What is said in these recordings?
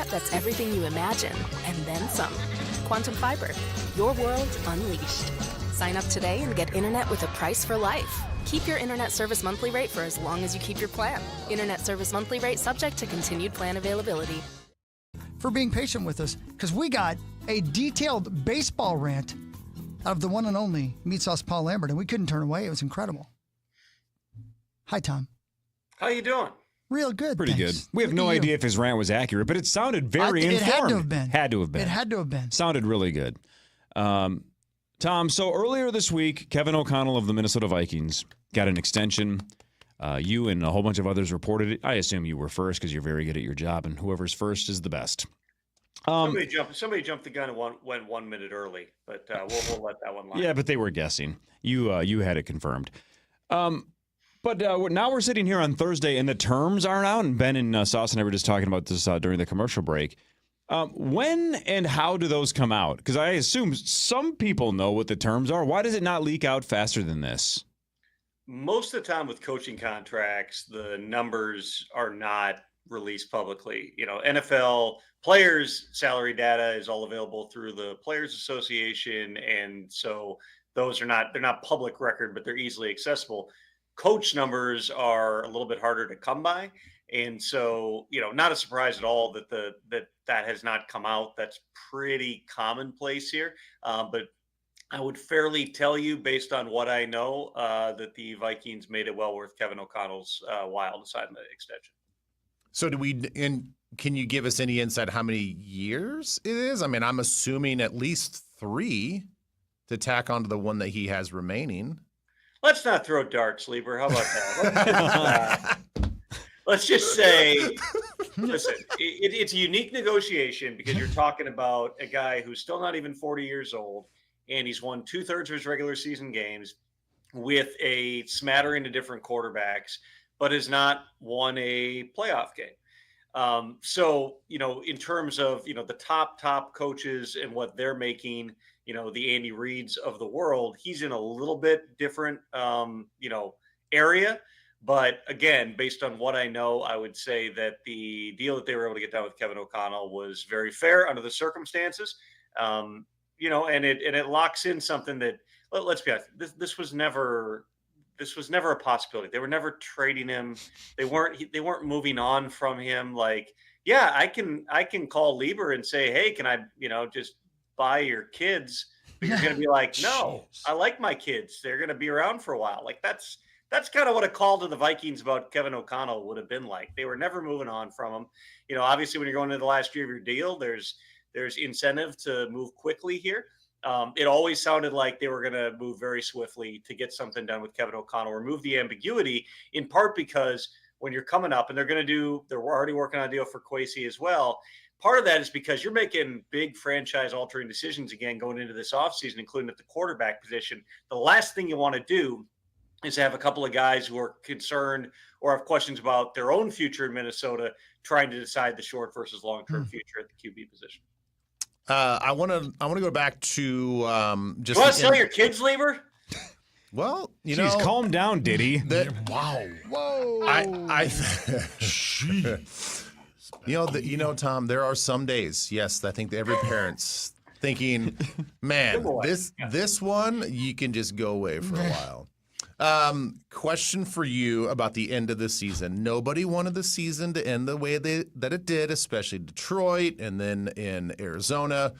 internet that's everything you imagine, and then some. Quantum Fiber, your world unleashed. Sign up today and get internet with a price for life. Keep your internet service monthly rate for as long as you keep your plan. Internet service monthly rate subject to continued plan availability. For being patient with us, because we got a detailed baseball rant out of the one and only Meat Sauce Paul Lambert, and we couldn't turn away. It was incredible. Hi, Tom. How you doing? Real good. Pretty thanks. good. We have no idea if his rant was accurate, but it sounded very informed. It had to have been. Had to have been. It had to have been. Sounded really good. Tom, so earlier this week, Kevin O'Connell of the Minnesota Vikings got an extension. You and a whole bunch of others reported it. I assume you were first because you're very good at your job, and whoever's first is the best. Somebody jumped the gun and went 1 minute early, but we'll let that one lie. Yeah, but they were guessing. You had it confirmed. But now we're sitting here on Thursday, and the terms aren't out. And Ben and Sauce and I were just talking about this during the commercial break. When and how do those come out? Because I assume some people know what the terms are. Why does it not leak out faster than this? Most of the time with coaching contracts, the numbers are not released publicly. You know, NFL players' salary data is all available through the Players Association, and so they're not public record, but they're easily accessible. Coach numbers are a little bit harder to come by. And so, you know, not a surprise at all that that has not come out. That's pretty commonplace here. But I would fairly tell you, based on what I know, that the Vikings made it well worth Kevin O'Connell's while to sign the extension. So can you give us any insight how many years it is? I mean, I'm assuming at least 3 to tack onto the one that he has remaining. Let's not throw darts, Lieber. How about that? Let's just say, listen, it's a unique negotiation because you're talking about a guy who's still not even 40 years old, and he's won 2/3 of his regular season games with a smattering of different quarterbacks, but has not won a playoff game. So, you know, in terms of, you know, the top coaches and what they're making, you know, the Andy Reids of the world, he's in a little bit different, you know, area. But again, based on what I know, I would say that the deal that they were able to get done with Kevin O'Connell was very fair under the circumstances. You know, and it locks in something that, let's be honest, this was never a possibility. They were never trading him. They weren't moving on from him. Like, yeah, I can call Lieber and say, hey, can I, you know, just buy your kids? But you're going to be like, no, I like my kids. They're going to be around for a while. Like that's kind of what a call to the Vikings about Kevin O'Connell would have been like. They were never moving on from him. You know, obviously when you're going into the last year of your deal, there's incentive to move quickly here. It always sounded like they were going to move very swiftly to get something done with Kevin O'Connell, remove the ambiguity, in part because when you're coming up, and they're already working on a deal for Kwesi as well. Part of that is because you're making big franchise altering decisions again going into this offseason, including at the quarterback position. The last thing you want to do is have a couple of guys who are concerned or have questions about their own future in Minnesota trying to decide the short versus long-term future at the QB position. I want to go back to just. You want to sell your kids, Lieber? Well, Jeez, calm down, Diddy. Wow. Whoa. Tom, there are some days, yes, I think that every parent's thinking, man, this one, you can just go away for a while. Question for you about the end of the season. Nobody wanted the season to end the way that it did, especially Detroit and then in Arizona.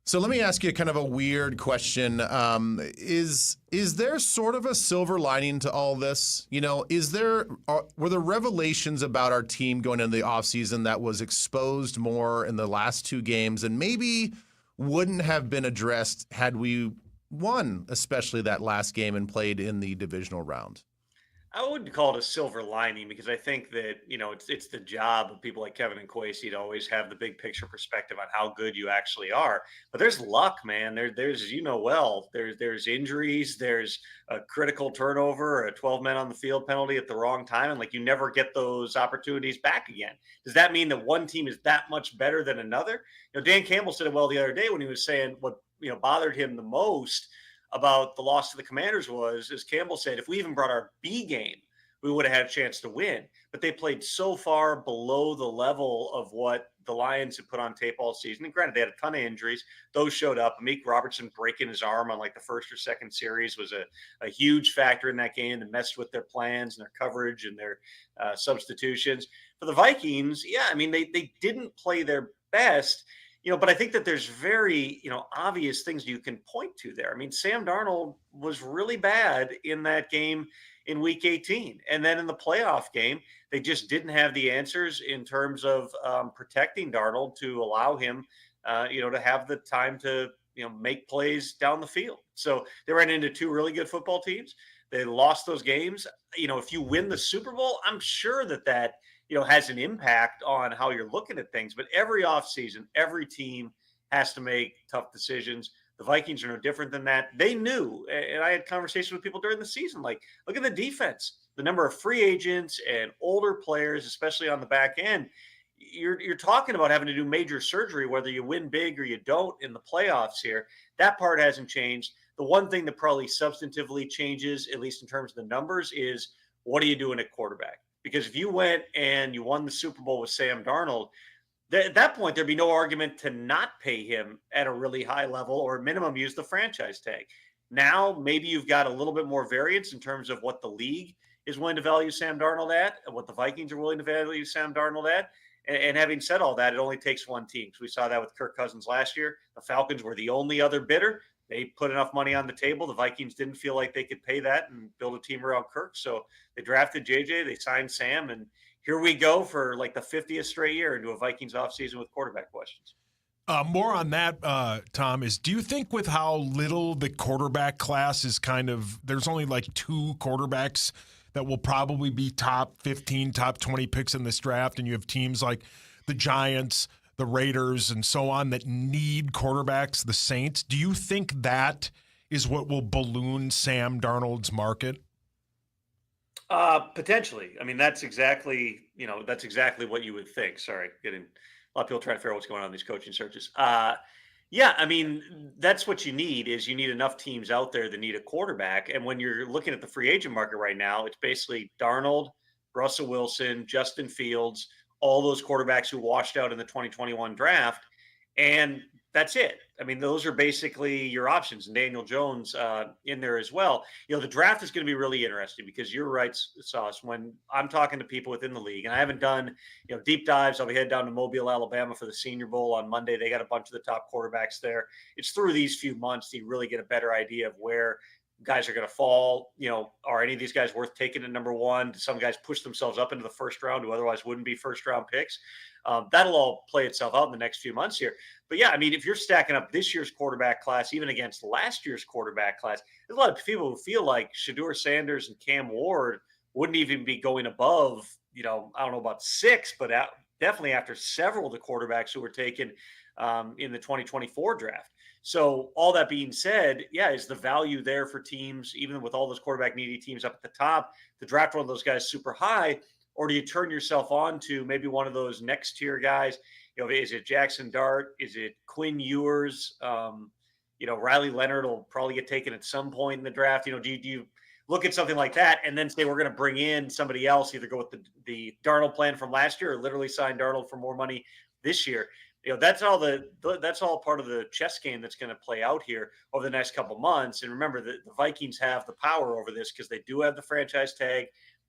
So let me ask you kind of a weird question. Is there sort of a silver lining to all this? You know, were there revelations about our team going into the offseason that was exposed more in the last 2 games and maybe wouldn't have been addressed had we won, especially that last game and played in the divisional round? I wouldn't call it a silver lining because I think that, you know, it's the job of people like Kevin and Kwesi to always have the big picture perspective on how good you actually are. But there's luck, man. There's you know well, there's injuries, there's a critical turnover, a 12 men on the field penalty at the wrong time, and like you never get those opportunities back again. Does that mean that one team is that much better than another? You know, Dan Campbell said it well the other day when he was saying what, you know, bothered him the most about the loss to the Commanders was, as Campbell said, if we even brought our B game, we would have had a chance to win. But they played so far below the level of what the Lions had put on tape all season. And granted, they had a ton of injuries. Those showed up. Amik Robertson breaking his arm on like the first or second series was a huge factor in that game that messed with their plans and their coverage and their substitutions. For the Vikings, yeah, I mean, they didn't play their best, but I think that there's very, obvious things you can point to there. I mean, Sam Darnold was really bad in that game in week 18. And then in the playoff game, they just didn't have the answers in terms of protecting Darnold to allow him, to have the time to, make plays down the field. So they ran into two really good football teams. They lost those games. If you win the Super Bowl, I'm sure that has an impact on how you're looking at things. But every offseason, every team has to make tough decisions. The Vikings are no different than that. They knew, and I had conversations with people during the season, like, look at the defense, the number of free agents and older players, especially on the back end. You're talking about having to do major surgery, whether you win big or you don't in the playoffs here. That part hasn't changed. The one thing that probably substantively changes, at least in terms of the numbers, is what are you doing at quarterback? Because if you went and you won the Super Bowl with Sam Darnold, at that point, there'd be no argument to not pay him at a really high level or minimum use the franchise tag. Now, maybe you've got a little bit more variance in terms of what the league is willing to value Sam Darnold at and what the Vikings are willing to value Sam Darnold at. And having said all that, it only takes one team. So we saw that with Kirk Cousins last year. The Falcons were the only other bidder. They put enough money on the table. The Vikings didn't feel like they could pay that and build a team around Kirk. So they drafted JJ, they signed Sam, and here we go for like the 50th straight year into a Vikings offseason with quarterback questions. More on that, Tom, do you think with how little the quarterback class is there's only like two quarterbacks that will probably be top 15, top 20 picks in this draft, and you have teams like the Giants, the Raiders, and so on that need quarterbacks, the Saints. Do you think that is what will balloon Sam Darnold's market? Potentially. I mean, that's exactly what you would think. Sorry, a lot of people trying to figure out what's going on in these coaching searches. Yeah, I mean, that's what you need enough teams out there that need a quarterback. And when you're looking at the free agent market right now, it's basically Darnold, Russell Wilson, Justin Fields, all those quarterbacks who washed out in the 2021 draft. And that's it. I mean, those are basically your options, and Daniel Jones in there as well. The draft is going to be really interesting because you're right, Sauce. When I'm talking to people within the league, and I haven't done deep dives, I'll be headed down to Mobile, Alabama for the Senior Bowl on Monday. They got a bunch of the top quarterbacks there. It's through these few months that you really get a better idea of where guys are going to fall. Are any of these guys worth taking at number one? Do some guys push themselves up into the first round who otherwise wouldn't be first round picks? That'll all play itself out in the next few months here. But yeah, I mean, if you're stacking up this year's quarterback class, even against last year's quarterback class, there's a lot of people who feel like Shedeur Sanders and Cam Ward wouldn't even be going above, I don't know about 6, but definitely after several of the quarterbacks who were taken in the 2024 draft. So all that being said, yeah, is the value there for teams, even with all those quarterback needy teams up at the top, to draft one of those guys super high? Or do you turn yourself on to maybe one of those next tier guys? Is it Jackson Dart? Is it Quinn Ewers? Riley Leonard will probably get taken at some point in the draft. Do you look at something like that and then say we're going to bring in somebody else, either go with the Darnold plan from last year or literally sign Darnold for more money this year? That's all part of the chess game that's going to play out here over the next couple months. And remember that the Vikings have the power over this because they do have the franchise tag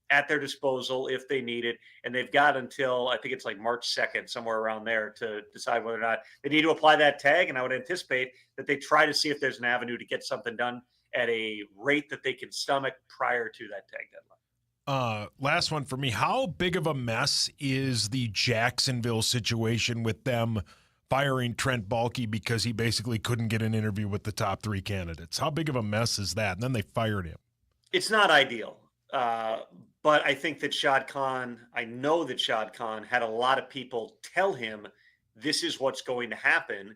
at their disposal if they need it. And they've got until, I think it's like March 2nd, somewhere around there, to decide whether or not they need to apply that tag. And I would anticipate that they try to see if there's an avenue to get something done at a rate that they can stomach prior to that tag deadline. Last one for me. How big of a mess is the Jacksonville situation with them firing Trent Baalke because he basically couldn't get an interview with the top 3 candidates? How big of a mess is that? And then they fired him. It's not ideal. But I think that I know that Shad Khan had a lot of people tell him this is what's going to happen.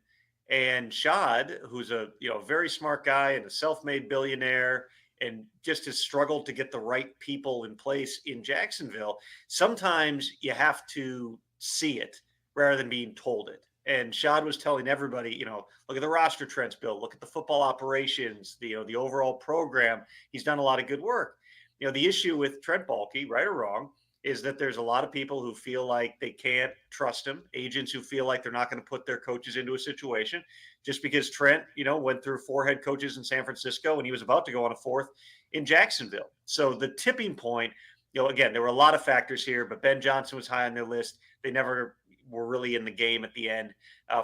And Shad, who's a very smart guy and a self-made billionaire and just has struggled to get the right people in place in Jacksonville, sometimes you have to see it rather than being told it. And Shad was telling everybody, look at the roster Trent's built, look at the football operations, the overall program. He's done a lot of good work. the issue with Trent Baalke, right or wrong, is that there's a lot of people who feel like they can't trust him, agents who feel like they're not going to put their coaches into a situation just because Trent, went through 4 head coaches in San Francisco and he was about to go on a 4th in Jacksonville. So the tipping point, again, there were a lot of factors here, but Ben Johnson was high on their list. They never were really in the game at the end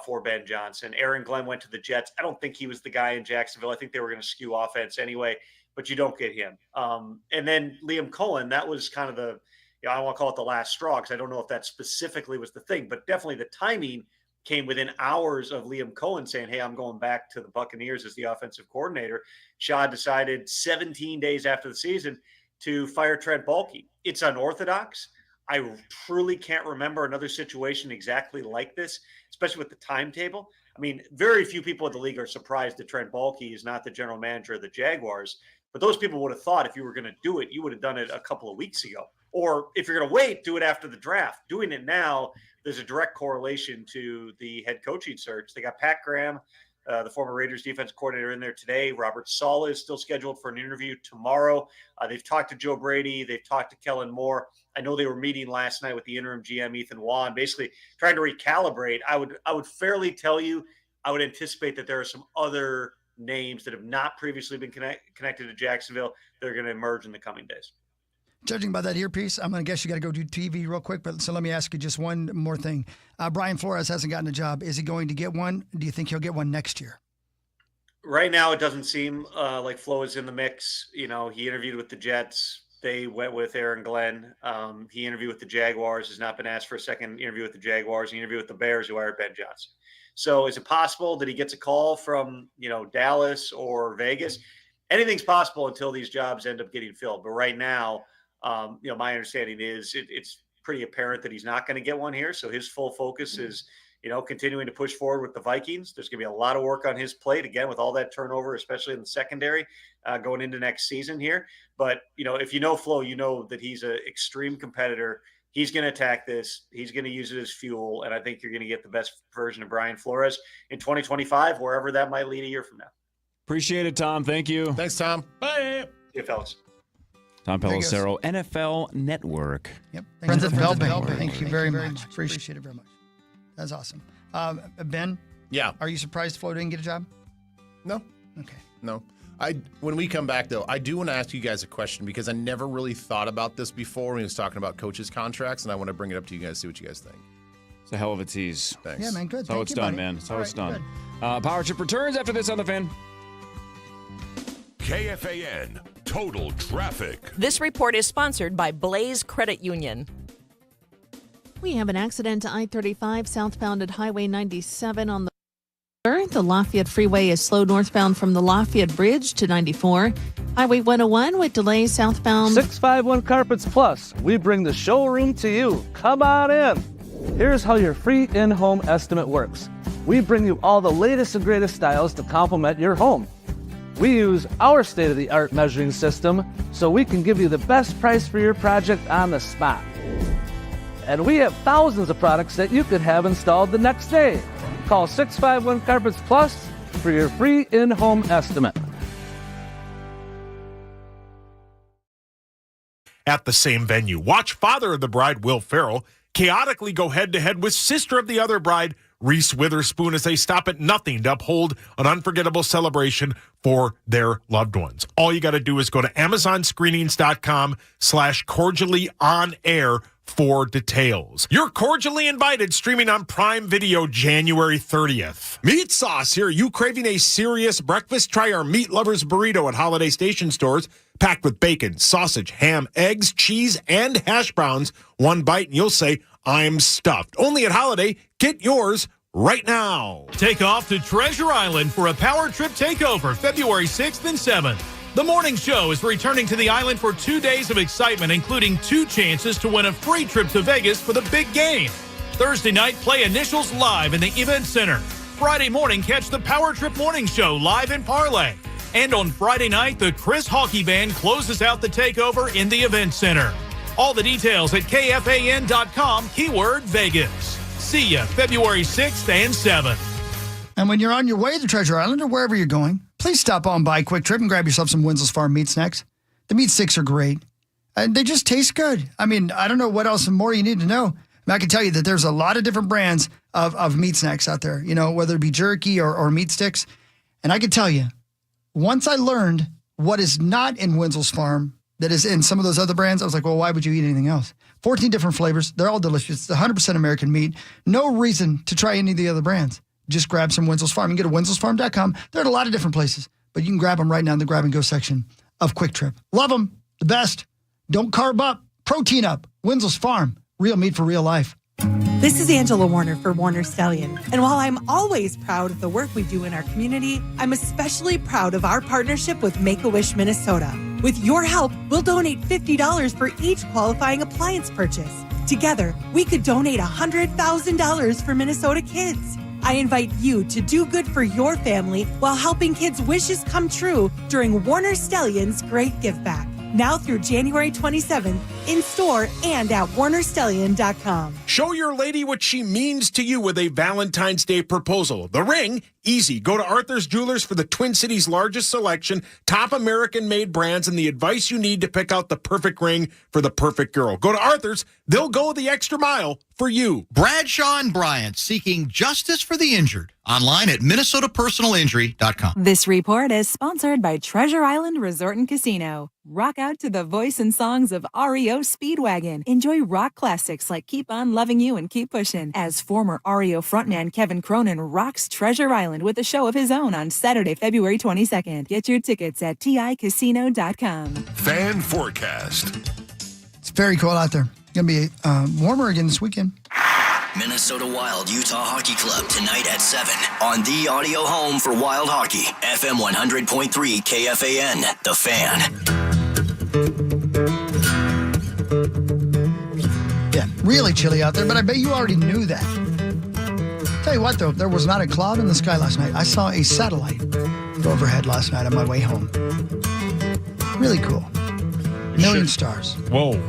for Ben Johnson. Aaron Glenn went to the Jets. I don't think he was the guy in Jacksonville. I think they were going to skew offense anyway, but you don't get him. And then Liam Cohen, that was kind of the, I don't want to call it the last straw because I don't know if that specifically was the thing, but definitely the timing came within hours of Liam Cohen saying, hey, I'm going back to the Buccaneers as the offensive coordinator. Shad decided 17 days after the season to fire Trent Baalke. It's unorthodox. I truly can't remember another situation exactly like this, especially with the timetable. I mean, very few people in the league are surprised that Trent Baalke is not the general manager of the Jaguars, but those people would have thought if you were going to do it, you would have done it a couple of weeks ago. Or if you're going to wait, do it after the draft. Doing it now, there's a direct correlation to the head coaching search. They got Pat Graham, the former Raiders defense coordinator, in there today. Robert Saleh is still scheduled for an interview tomorrow. They've talked to Joe Brady. They've talked to Kellen Moore. I know they were meeting last night with the interim GM, Ethan Wan, basically trying to recalibrate. I would fairly tell you, I would anticipate that there are some other names that have not previously been connected to Jacksonville that are going to emerge in the coming days. Judging by that earpiece, I'm going to guess you got to go do TV real quick. But so let me ask you just one more thing. Brian Flores hasn't gotten a job. Is he going to get one? Do you think he'll get one next year? Right now, it doesn't seem like Flo is in the mix. He interviewed with the Jets. They went with Aaron Glenn. He interviewed with the Jaguars, has not been asked for a second interview with the Jaguars. He interviewed with the Bears, who hired Ben Johnson. So is it possible that he gets a call from, Dallas or Vegas? Anything's possible until these jobs end up getting filled. But right now, my understanding is it's pretty apparent that he's not going to get one here. So his full focus is, continuing to push forward with the Vikings. There's going to be a lot of work on his plate, again, with all that turnover, especially in the secondary going into next season here. But, if you know Flo, you know that he's an extreme competitor. He's going to attack this. He's going to use it as fuel. And I think you're going to get the best version of Brian Flores in 2025, wherever that might lead a year from now. Appreciate it, Tom. Thank you. Thanks, Tom. Bye. See you, fellas. Tom Pelissero, NFL Network. Yep. Friends of Belbank. Thank you very much. Appreciate it very much. That's awesome. Ben? Yeah. Are you surprised Flo didn't get a job? No. Okay. No. When we come back, though, I do want to ask you guys a question because I never really thought about this before when he was talking about coaches' contracts, and I want to bring it up to you guys, see what you guys think. It's a hell of a tease. Thanks. Yeah, man, good. That's how it's done, man. That's how it's done. Power Trip returns after this on The Fan. KFAN Total Traffic. This report is sponsored by Blaze Credit Union. We have an accident to I-35 southbound at Highway 97 on the Lafayette Freeway is slow northbound from the Lafayette Bridge to 94. Highway 101 with delays southbound. 651 Carpets Plus. We bring the showroom to you. Come on in. Here's how your free in-home estimate works. We bring you all the latest and greatest styles to complement your home. We use our state-of-the-art measuring system so we can give you the best price for your project on the spot. And we have thousands of products that you could have installed the next day. Call 651 Carpets Plus for your free in-home estimate. At the same venue, watch father of the bride, Will Ferrell, chaotically go head-to-head with sister of the other bride, Reese Witherspoon, as they stop at nothing to uphold an unforgettable celebration for their loved ones. All you got to do is go to amazonscreenings.com/cordiallyonair for details. You're cordially invited, streaming on Prime Video January 30th. Meat Sauce here. You craving a serious breakfast? Try our Meat Lovers Burrito at Holiday Station stores. Packed with bacon, sausage, ham, eggs, cheese, and hash browns. One bite and you'll say, I'm stuffed. Only at Holiday. Get yours right now. Take off to Treasure Island for a Power Trip Takeover, February 6th and 7th. The morning show is returning to the island for 2 days of excitement, including 2 chances to win a free trip to Vegas for the big game. Thursday night, play Initials live in the Event Center. Friday morning, catch the Power Trip Morning Show live in Parlay. And on Friday night, the Chris Hockey Band closes out the takeover in the Event Center. All the details at KFAN.com, keyword Vegas. See ya February 6th and 7th. And when you're on your way to Treasure Island or wherever you're going, please stop on by Quick Trip and grab yourself some Wenzel's Farm meat snacks. The meat sticks are great. And they just taste good. I mean, I don't know what else more you need to know. I can tell you that there's a lot of different brands of meat snacks out there, whether it be jerky or meat sticks. And I can tell you, once I learned what is not in Wenzel's Farm that is in some of those other brands, I was like, well, why would you eat anything else? 14 different flavors. They're all delicious. It's 100% American meat. No reason to try any of the other brands. Just grab some Wenzel's Farm. You can go to wenzelsfarm.com. They're at a lot of different places, but you can grab them right now in the grab and go section of Quick Trip. Love them. The best. Don't carb up. Protein up. Wenzel's Farm. Real meat for real life. This is Angela Warner for Warner Stallion. And while I'm always proud of the work we do in our community, I'm especially proud of our partnership with Make-A-Wish Minnesota. With your help, we'll donate $50 for each qualifying appliance purchase. Together, we could donate $100,000 for Minnesota kids. I invite you to do good for your family while helping kids' wishes come true during Warner Stallion's Great Give Back. Now through January 27th, in store and at warnerstallion.com. Show your lady what she means to you with a Valentine's Day proposal. The ring, easy. Go to Arthur's Jewelers for the Twin Cities' largest selection, top American-made brands, and the advice you need to pick out the perfect ring for the perfect girl. Go to Arthur's. They'll go the extra mile for you. Bradshaw and Bryant, seeking justice for the injured. Online at minnesotapersonalinjury.com. This report is sponsored by Treasure Island Resort and Casino. Rock out to the voice and songs of REO Speedwagon. Enjoy rock classics like Keep On Loving You and Keep Pushing. As former REO frontman Kevin Cronin rocks Treasure Island with a show of his own on Saturday, February 22nd. Get your tickets at TICasino.com. Fan forecast. It's very cold out there. It's going to be warmer again this weekend. Minnesota Wild Utah Hockey Club tonight at 7 on the audio home for Wild Hockey. FM 100.3 KFAN, The Fan. Yeah, really chilly out there, but I bet you already knew that. Tell you what, though, there was not a cloud in the sky last night. I saw a satellite go overhead last night on my way home. Really cool. Million stars. Whoa.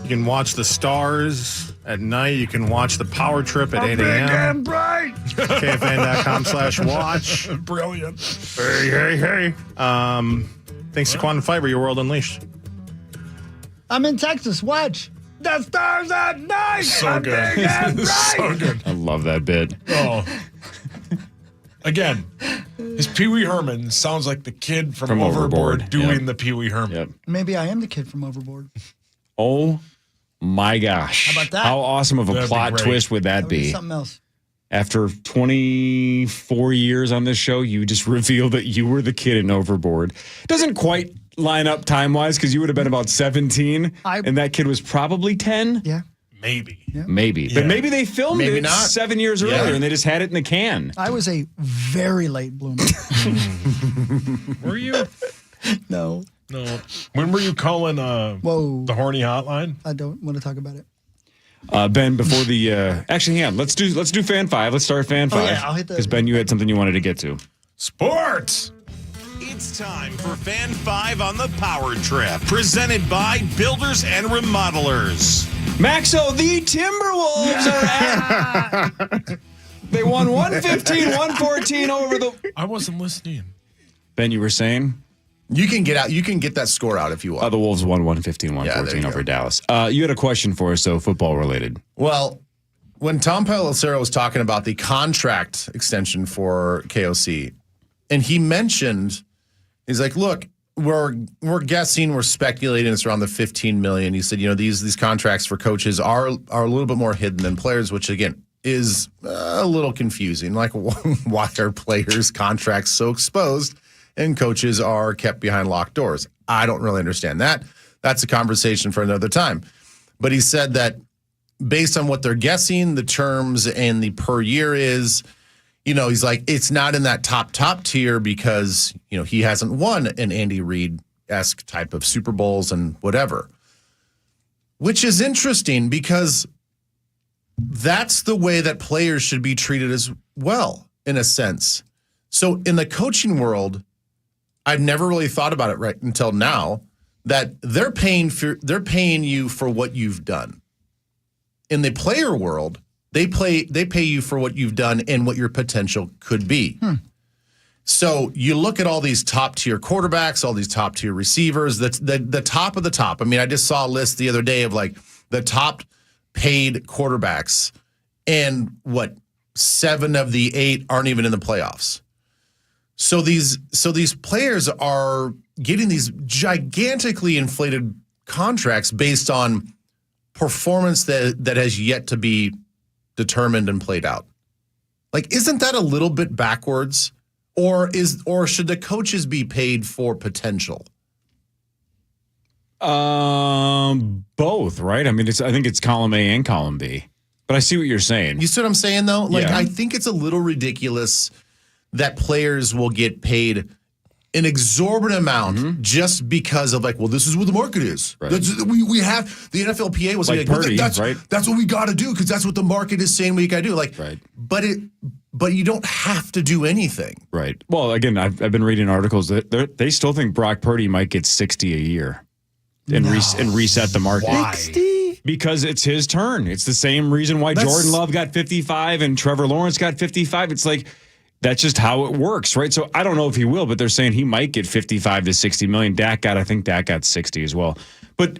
You can watch the stars at night. You can watch the power trip at 8 a.m. bright. KFAN.com/watch. Brilliant. Hey. Thanks to Quantum Fiber, your world unleashed. I'm in Texas. Watch. The stars at night. So good. So good. I love that bit. Oh. Again, his Pee Wee Herman sounds like the kid from Overboard doing the Pee Wee Herman. Yep. Maybe I am the kid from Overboard. Oh my gosh. How about that? How awesome of a plot twist would that be? Something else. After 24 years on this show, you just revealed that you were the kid in Overboard. Doesn't quite line up time-wise because you would have been about 17, and that kid was probably 10. Yeah. Maybe. Yeah. Maybe. But maybe they filmed Maybe it not. 7 years earlier, and they just had it in the can. I was a very late bloomer. Were you? No. When were you calling Whoa. the horny hotline? I don't want to talk about it. Ben, before the actually, hang on. Let's do Fan 5. Let's start Fan 5. Yeah, I'll hit the. Because Ben, you had something you wanted to get to. Sports. It's time for Fan 5 on the Power Trip, presented by Builders and Remodelers. Maxo, the Timberwolves are at. They won 115-114 over the. I wasn't listening. Ben, you were saying? You can get out. You can get that score out if you want. The Wolves won 115-114 over Dallas. You had a question for us, though, football related. Well, when Tom Pelissero was talking about the contract extension for KOC, and he mentioned, he's like, "Look, we're guessing, we're speculating. It's around the $15 million." He said, these contracts for coaches are a little bit more hidden than players, which again is a little confusing. Like, why are players' contracts so exposed? And coaches are kept behind locked doors. I don't really understand that. That's a conversation for another time. But he said that based on what they're guessing, the terms and the per year is, he's like, it's not in that top tier because, he hasn't won an Andy Reid-esque type of Super Bowls and whatever. Which is interesting because that's the way that players should be treated as well, in a sense. So in the coaching world, I've never really thought about it right until now that they're paying you for what you've done. In the player world, they pay you for what you've done and what your potential could be. So you look at all these top tier quarterbacks, all these top tier receivers, the top of the top. I mean, I just saw a list the other day of like the top paid quarterbacks, and 7 of the 8 aren't even in the playoffs. So these players are getting these gigantically inflated contracts based on performance that has yet to be determined and played out. Like, isn't that a little bit backwards? Or should the coaches be paid for potential? Both, right? I mean, I think it's column A and column B. But I see what you're saying. You see what I'm saying, though? Like, Yeah. I think it's a little ridiculous that players will get paid an exorbitant amount just because of, like, well, this is what the market is. Right. We have the NFLPA was Like well, Purdy, that's right? That's what we got to do because that's what the market is saying we got to do. Like, Right. But you don't have to do anything. Right. Well, again, I've been reading articles that they still think Brock Purdy might get 60 a year and reset the market. Why? 60? Because it's his turn. It's the same reason why Jordan Love got 55 and Trevor Lawrence got 55. It's like, that's just how it works, right? So I don't know if he will, but they're saying he might get 55 to 60 million. I think Dak got 60 as well. But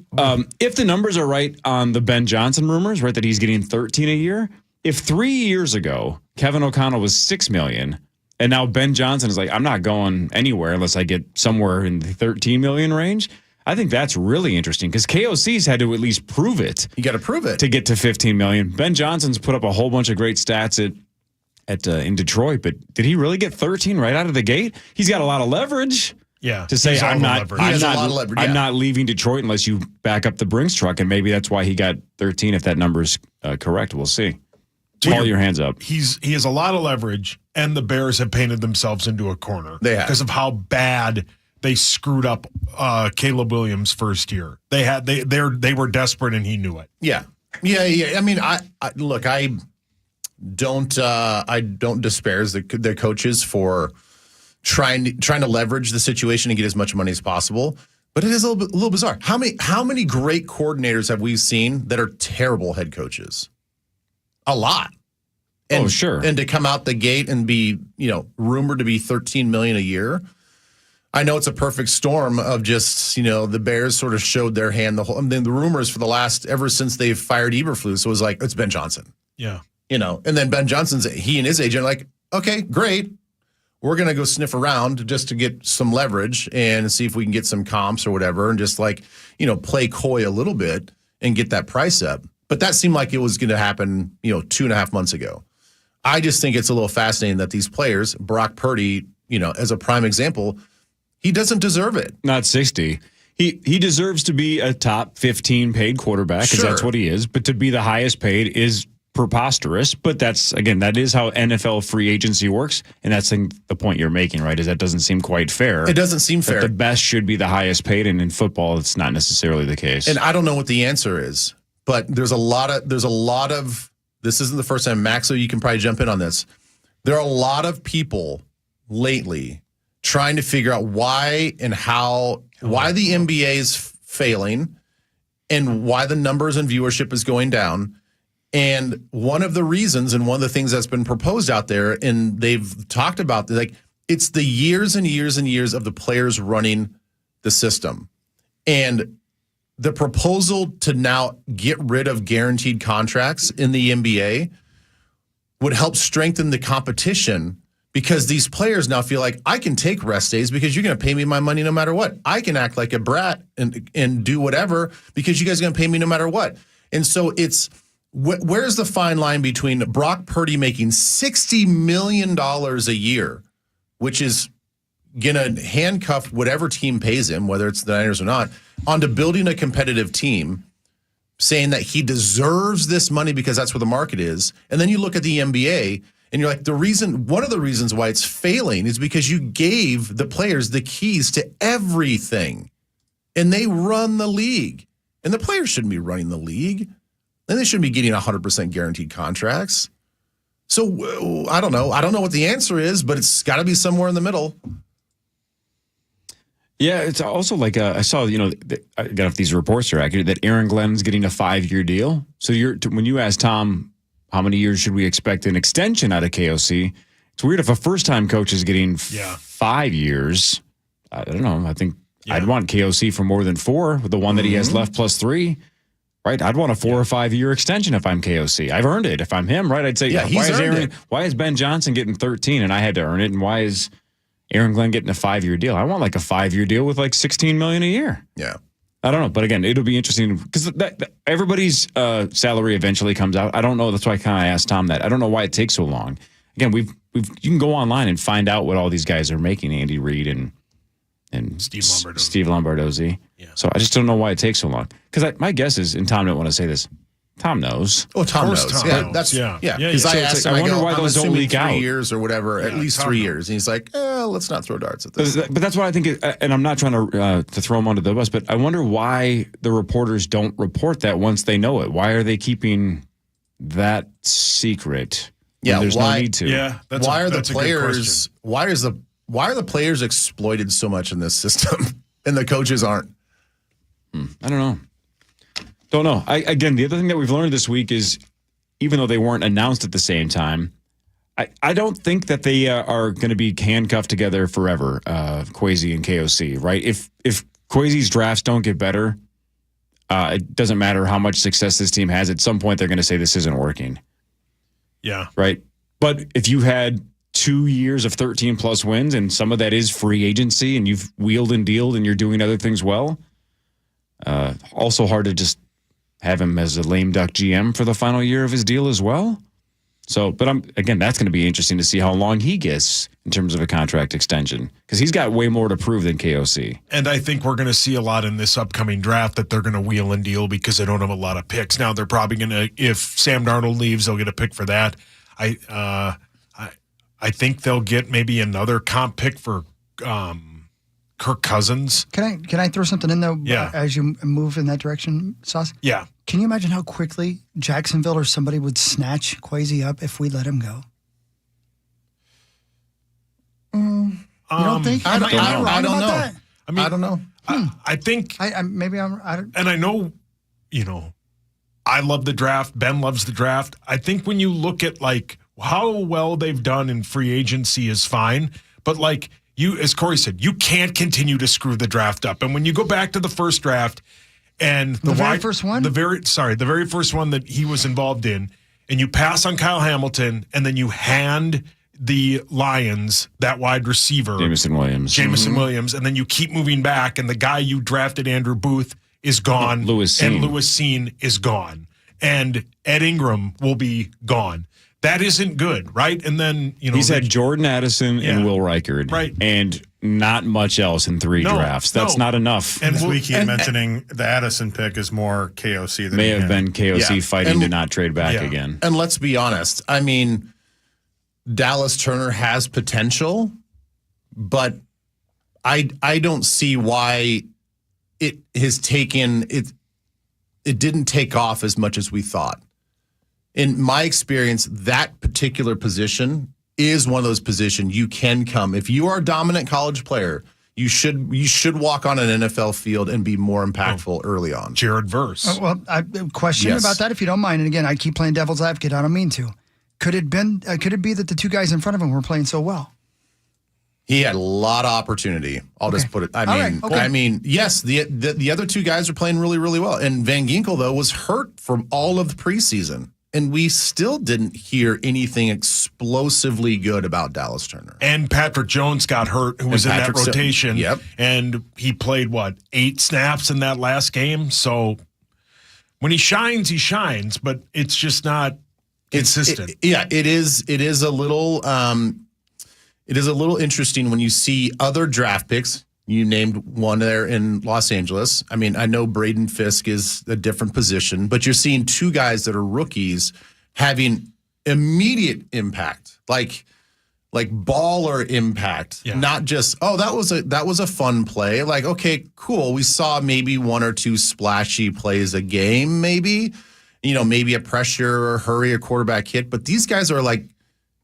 if the numbers are right on the Ben Johnson rumors, right, that he's getting 13 a year, if 3 years ago Kevin O'Connell was $6 million, and now Ben Johnson is like, I'm not going anywhere unless I get somewhere in the 13 million range, I think that's really interesting because KOC's had to at least prove it. You got to prove it to get to 15 million. Ben Johnson's put up a whole bunch of great stats in Detroit, but did he really get 13 right out of the gate? He's got a lot of leverage. Yeah, to say I'm not leaving Detroit unless you back up the Brinks truck, and maybe that's why he got 13. If that number's correct, we'll see. Call your hands up. He has a lot of leverage, and the Bears have painted themselves into a corner. They have. Because of how bad they screwed up Caleb Williams' first year. They were desperate, and he knew it. Yeah. I mean, I don't disparage the coaches for trying to leverage the situation and get as much money as possible. But it is a little bizarre. How many great coordinators have we seen that are terrible head coaches? A lot. And, sure. And to come out the gate and be, rumored to be $13 million a year. I know it's a perfect storm of just, the Bears sort of showed their hand the rumors for ever since they've fired Eberflus. So it was like, it's Ben Johnson. Yeah. And then Ben Johnson's, he and his agent are like, okay, great. We're going to go sniff around just to get some leverage and see if we can get some comps or whatever and just play coy a little bit and get that price up. But that seemed like it was going to happen, 2.5 months ago. I just think it's a little fascinating that these players, Brock Purdy, as a prime example, he doesn't deserve it. Not 60. He deserves to be a top 15 paid quarterback because that's what he is. But to be the highest paid is preposterous. But that is how NFL free agency works. And that's the point you're making, right? Is that doesn't seem quite fair. It doesn't seem fair. The best should be the highest paid. And in football, it's not necessarily the case. And I don't know what the answer is. But there's a lot of, this isn't the first time, Max, so you can probably jump in on this. There are a lot of people lately trying to figure out why the NBA is failing and why the numbers and viewership is going down. And one of the reasons and one of the things that's been proposed out there, and they've talked about, it's the years and years and years of the players running the system. And the proposal to now get rid of guaranteed contracts in the NBA would help strengthen the competition because these players now feel like I can take rest days because you're going to pay me my money no matter what. I can act like a brat and do whatever because you guys are going to pay me no matter what. And so where's the fine line between Brock Purdy making $60 million a year, which is going to handcuff whatever team pays him, whether it's the Niners or not, onto building a competitive team, saying that he deserves this money because that's where the market is. And then you look at the NBA and you're like, one of the reasons why it's failing is because you gave the players the keys to everything and they run the league, and the players shouldn't be running the league and they shouldn't be getting 100% guaranteed contracts. So I don't know what the answer is, but it's got to be somewhere in the middle. Yeah, it's also like I saw, I don't know if these reports are accurate, that Aaron Glenn's getting a 5-year deal. So when you ask Tom, how many years should we expect an extension out of KOC? It's weird if a first-time coach is getting 5 years. I don't know. I think I'd want KOC for more than 4 with the one that he has left plus 3. Right, I'd want a 4 or 5 year extension if I'm KOC. I've earned it. If I'm him, right, I'd say, why is Ben Johnson getting 13 and I had to earn it, and why is Aaron Glenn getting a 5-year deal? I want like a 5-year deal with like $16 million a year. Yeah, I don't know, but again, it'll be interesting because everybody's salary eventually comes out. I don't know. That's why I kind of asked Tom that. I don't know why it takes so long. Again, you can go online and find out what all these guys are making. Andy Reid and Steve Lombardozzi. Yeah. So I just don't know why it takes so long. Because my guess is, and Tom didn't want to say this, Tom knows. Oh, Tom knows. Because I asked him, I wonder why those don't leak out. 3 years or whatever, at least 3 years. And he's like, let's not throw darts at this. But that's what I think, and I'm not trying to throw him under the bus, but I wonder why the reporters don't report that once they know it. Why are they keeping that secret? Yeah, there's no need to. Yeah, why are the players exploited so much in this system and the coaches aren't? I don't know. Again, the other thing that we've learned this week is, even though they weren't announced at the same time, I don't think that they are going to be handcuffed together forever, Kwesi and KOC, right? If Kwesi's drafts don't get better, it doesn't matter how much success this team has. At some point, they're going to say this isn't working. Yeah. Right? But if you had 2 years of 13-plus wins, and some of that is free agency, and you've wheeled and dealed, and you're doing other things well, also hard to just have him as a lame duck GM for the final year of his deal as well. So, but that's going to be interesting to see how long he gets in terms of a contract extension, because he's got way more to prove than KOC. And I think we're going to see a lot in this upcoming draft that they're going to wheel and deal because they don't have a lot of picks. Now they're probably going to, if Sam Darnold leaves, they'll get a pick for that. I think they'll get maybe another comp pick for Kirk Cousins. Can I throw something in though? Yeah. As you move in that direction, Sauce? Yeah. Can you imagine how quickly Jacksonville or somebody would snatch Kwesi up if we let him go? You don't think? I don't know. I don't know. I think maybe I'm. And I know, I love the draft. Ben loves the draft. I think when you look at like how well they've done in free agency is fine, but like as Corey said, you can't continue to screw the draft up. And when you go back to the first draft and the very first one that he was involved in, and you pass on Kyle Hamilton, and then you hand the Lions that wide receiver, Jameson Williams, and then you keep moving back, and the guy you drafted, Andrew Booth, is gone, Lewis Cine is gone, and Ed Ingram will be gone. That isn't good, right? And then he's had Jordan Addison and Will Reichard, right, and not much else in 3 drafts. That's not enough. And we keep mentioning the Addison pick is more KOC than may have been KOC fighting to not trade back again. And let's be honest. I mean, Dallas Turner has potential, but I don't see why it has taken it. It didn't take off as much as we thought. In my experience, that particular position is one of those positions you can come. If you are a dominant college player, you should walk on an NFL field and be more impactful early on. Jared Verse. Well, I question about that if you don't mind. And again, I keep playing devil's advocate. I don't mean to. Could it be that the two guys in front of him were playing so well? He had a lot of opportunity. I'll just put it. I mean, yes, the other two guys are playing really, really well. And Van Ginkel, though, was hurt from all of the preseason. And we still didn't hear anything explosively good about Dallas Turner. And Patrick Jones got hurt, who was in that rotation. Yep. And he played, 8 snaps in that last game? So when he shines, but it's just not consistent. It is a little interesting when you see other draft picks. You named one there in Los Angeles. I mean, I know Braden Fisk is a different position, but you're seeing 2 guys that are rookies having immediate impact, like baller impact, not just, that was a fun play. Like, okay, cool. We saw maybe 1 or 2 splashy plays a game, maybe a pressure or hurry, a quarterback hit. But these guys are like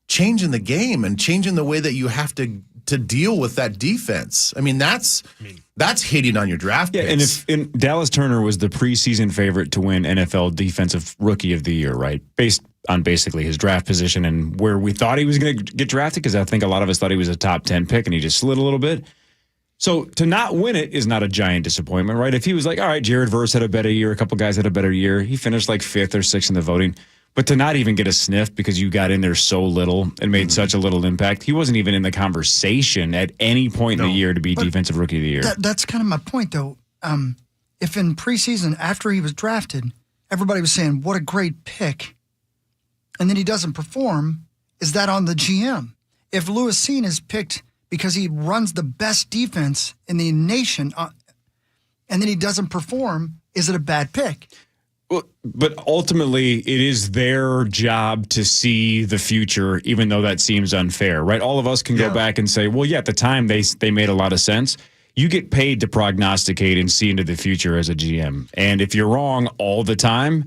changing the game and changing the way that you have to to deal with that defense. I mean, that's hitting on your draft picks. And Dallas Turner was the preseason favorite to win NFL Defensive Rookie of the Year, right? Based on basically his draft position and where we thought he was going to get drafted, because I think a lot of us thought he was a top 10 pick and he just slid a little bit. So to not win it is not a giant disappointment, right? If he was like, all right, Jared Verse had a better year, a couple guys had a better year, he finished like 5th or 6th in the voting. But to not even get a sniff because you got in there so little and made such a little impact, he wasn't even in the conversation at any point in the year to be Defensive Rookie of the Year. That's kind of my point, though. If in preseason, after he was drafted, everybody was saying, what a great pick, and then he doesn't perform, is that on the GM? If Lewis Cine is picked because he runs the best defense in the nation, and then he doesn't perform, is it a bad pick? Well, but ultimately, it is their job to see the future, even though that seems unfair, right? All of us can go back and say, well, yeah, at the time they made a lot of sense. You get paid to prognosticate and see into the future as a GM. And if you're wrong all the time,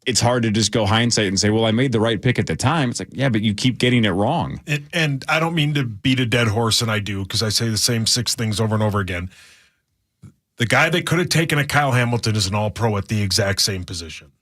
it's hard to just go hindsight and say, well, I made the right pick at the time. It's like, yeah, but you keep getting it wrong. And I don't mean to beat a dead horse, and I do, because I say the same 6 things over and over again. The guy that could have taken a Kyle Hamilton is an all-pro at the exact same position.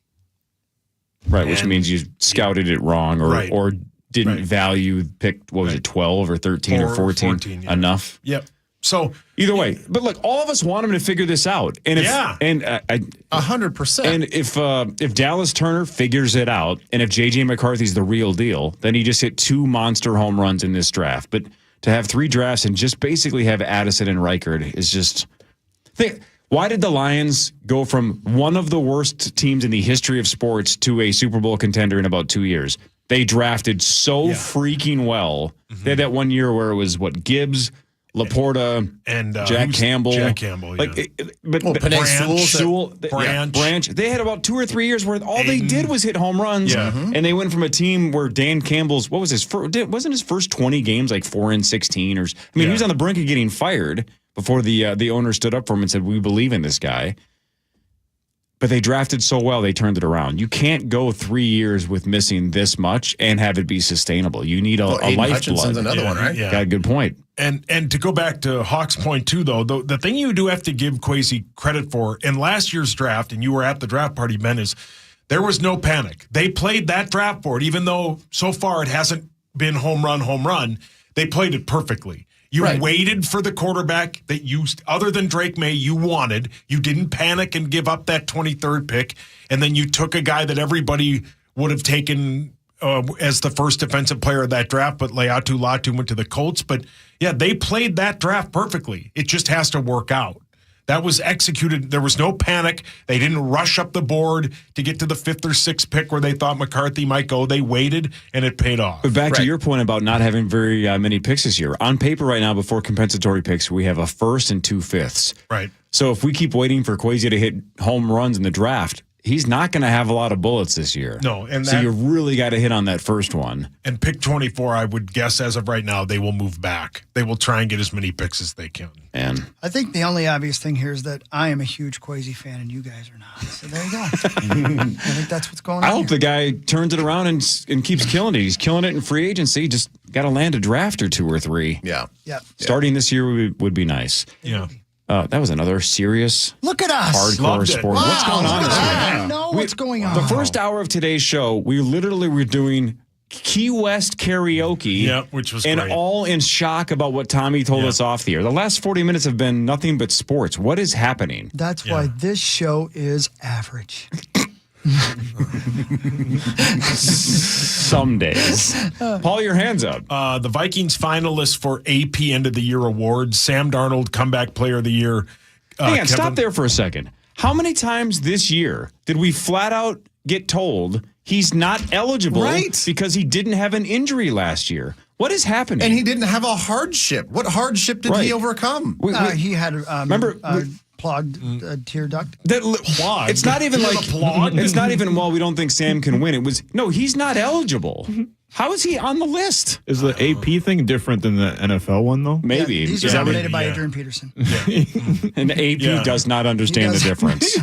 Right, which means you scouted it wrong or didn't value pick, what was it, 12 or 13 or 14 enough? Yep. So either way, but look, all of us want him to figure this out. And 100%. And if Dallas Turner figures it out, and if J.J. McCarthy's the real deal, then he just hit 2 monster home runs in this draft. But to have 3 drafts and just basically have Addison and Reichard is just... Why did the Lions go from one of the worst teams in the history of sports to a Super Bowl contender in about 2 years? They drafted so freaking well. They had that one year where it was, Gibbs, Laporta, and Jack Campbell. Branch. They had about 2 or 3 years where all they did was hit home runs. And they went from a team where Dan Campbell's, wasn't his first 20 games like 4-16? He was on the brink of getting fired before the owner stood up for him and said, we believe in this guy. But they drafted so well, they turned it around. You can't go 3 years with missing this much and have it be sustainable. You need a lifeblood. Hutchinson's another one, right? Yeah. Got a good point. And to go back to Hawk's point, too, though, the thing you do have to give Kwesi credit for in last year's draft, and you were at the draft party, Ben, is there was no panic. They played that draft board, even though so far it hasn't been home run. They played it perfectly. You waited for the quarterback that you, other than Drake May, you wanted. You didn't panic and give up that 23rd pick. And then you took a guy that everybody would have taken as the first defensive player of that draft, but Leatu Latu went to the Colts. But, yeah, they played that draft perfectly. It just has to work out. That was executed. There was no panic. They didn't rush up the board to get to the 5th or 6th pick where they thought McCarthy might go. They waited, and it paid off. But back to your point about not having very many picks this year. On paper right now, before compensatory picks, we have a 1st and 2 5ths. Right. So if we keep waiting for Kwesi to hit home runs in the draft, he's not going to have a lot of bullets this year. No. So you really got to hit on that first one. And pick 24, I would guess as of right now, they will move back. They will try and get as many picks as they can. And I think the only obvious thing here is that I am a huge Kwesi fan and you guys are not. So there you go. I think that's what's going on. I hope the guy turns it around and keeps killing it. He's killing it in free agency. Just got to land a draft or 2 or 3. Yeah. Starting this year would be nice. Yeah. That was another serious look at us hardcore sport. Wow. What's going on this week? I don't know what's going on. The first hour of today's show, we literally were doing Key West karaoke, which was and great. all in shock about what Tommy told us off the air. The last 40 minutes have been nothing but sports. What is happening? That's why this show is average. Some days. Paul, your hands up. The Vikings finalists for AP End of the Year awards. Sam Darnold, Comeback Player of the Year. Hang on, stop there for a second. How many times this year did we flat out get told he's not eligible because he didn't have an injury last year? What is happening? And he didn't have a hardship. What hardship did he overcome? He had remember plugged tear duct. Plugged. It's not even like it's not even. Well, we don't think Sam can win. It was he's not eligible. How is he on the list? Is the AP thing different than the NFL one though? Maybe He's nominated by Adrian Peterson. And AP does not understand the difference.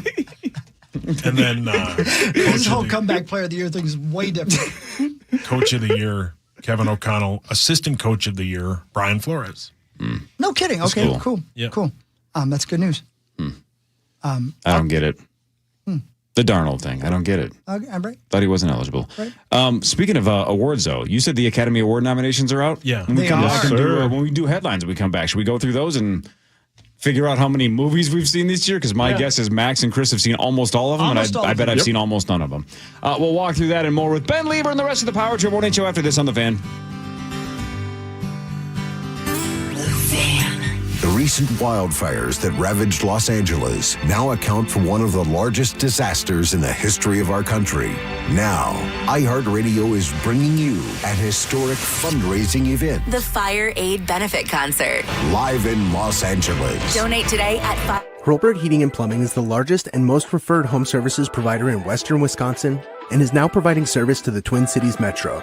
And then his whole Comeback Player of the Year thing is way different. Coach of the Year. Kevin O'Connell Assistant Coach of the Year, Brian Flores. No kidding. That's Okay, cool. cool. Yeah. Cool. That's good news. I don't get it. The Darnold thing. I don't get it. Okay, I'm right. Thought he wasn't eligible. Right. Speaking of awards, though, you said the Academy Award nominations are out? Yeah. When we They come are. back and when we do headlines, when we come back, should we go through those and figure out how many movies we've seen this year? Because my guess is Max and Chris have seen almost all of them, Almost all and I of bet them. I've Yep. seen almost none of them. We'll walk through that and more with Ben Lieber and the rest of the Power Trip Morning Show after this on The Fan. The recent wildfires that ravaged Los Angeles now account for one of the largest disasters in the history of our country. Now, iHeartRadio is bringing you an historic fundraising event The Fire Aid Benefit Concert. live in Los Angeles. Donate today at Hurlburt Heating and Plumbing is the largest and most referred home services provider in western Wisconsin and is now providing service to the Twin Cities Metro.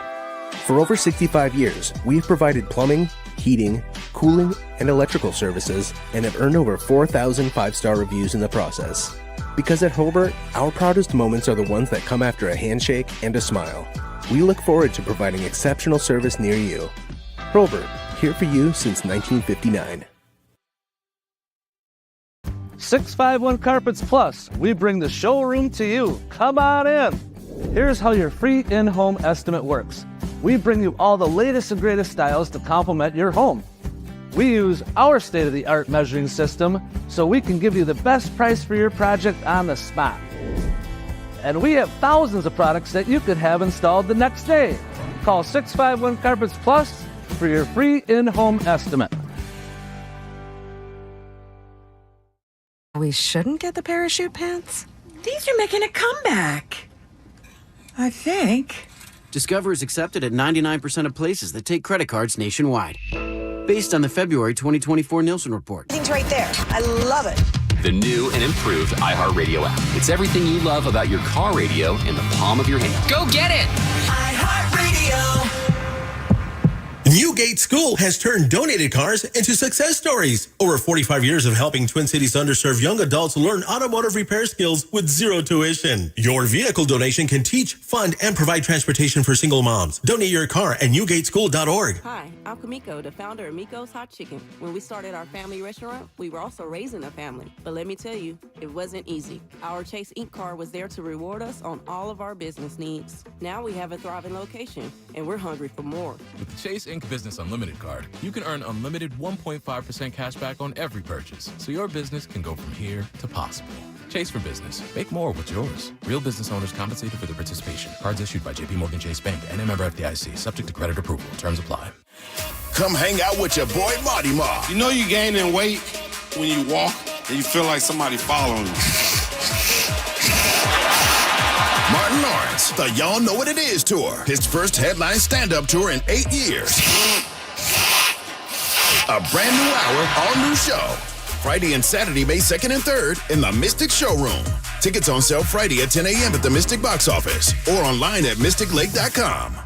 For over 65 years, we've provided plumbing, heating, cooling, and electrical services and have earned over 4,000 five-star reviews in the process. Because at Hurlburt, our proudest moments are the ones that come after a handshake and a smile. We look forward to providing exceptional service near you. Hurlburt, here for you since 1959. 651 Carpets Plus, we bring the showroom to you. Come on in. Here's how your free in-home estimate works. We bring you all the latest and greatest styles to complement your home. We use our state-of-the-art measuring system so we can give you the best price for your project on the spot. And we have thousands of products that you could have installed the next day. Call 651 Carpets Plus for your free in-home estimate. We shouldn't get the parachute pants? These are making a comeback. I think. Discover is accepted at 99% of places that take credit cards nationwide. Based on the February 2024 Nielsen report. Everything's right there. I love it. The new and improved iHeartRadio app. It's everything you love about your car radio in the palm of your hand. Go get it! iHeartRadio. Newgate School has turned donated cars into success stories. Over 45 years of helping Twin Cities underserved young adults learn automotive repair skills with zero tuition. Your vehicle donation can teach, fund, and provide transportation for single moms. Donate your car at newgateschool.org. Hi, I'm Kamiko, the founder of Miko's Hot Chicken. When we started our family restaurant, we were also raising a family. But let me tell you, it wasn't easy. Our Chase Inc. card was there to reward us on all of our business needs. Now we have a thriving location, and we're hungry for more. With the Chase Inc. Business Unlimited card, you can earn unlimited 1.5% cash back on every purchase, so your business can go from here to possible. Chase for Business. Make more with yours. Real business owners compensated for their participation. Cards issued by J.P. Morgan Chase Bank and a member FDIC. Subject to credit approval. Terms apply. Come hang out with your boy Marty Mark. You know you gaining weight when you walk and you feel like somebody following you. Martin Lawrence, the Y'all Know What It Is tour. His first headline stand-up tour in 8 years. A brand new hour, all new show. Friday and Saturday, May 2nd and 3rd in the Mystic Showroom. Tickets on sale Friday at 10 a.m. at the Mystic box office or online at mysticlake.com.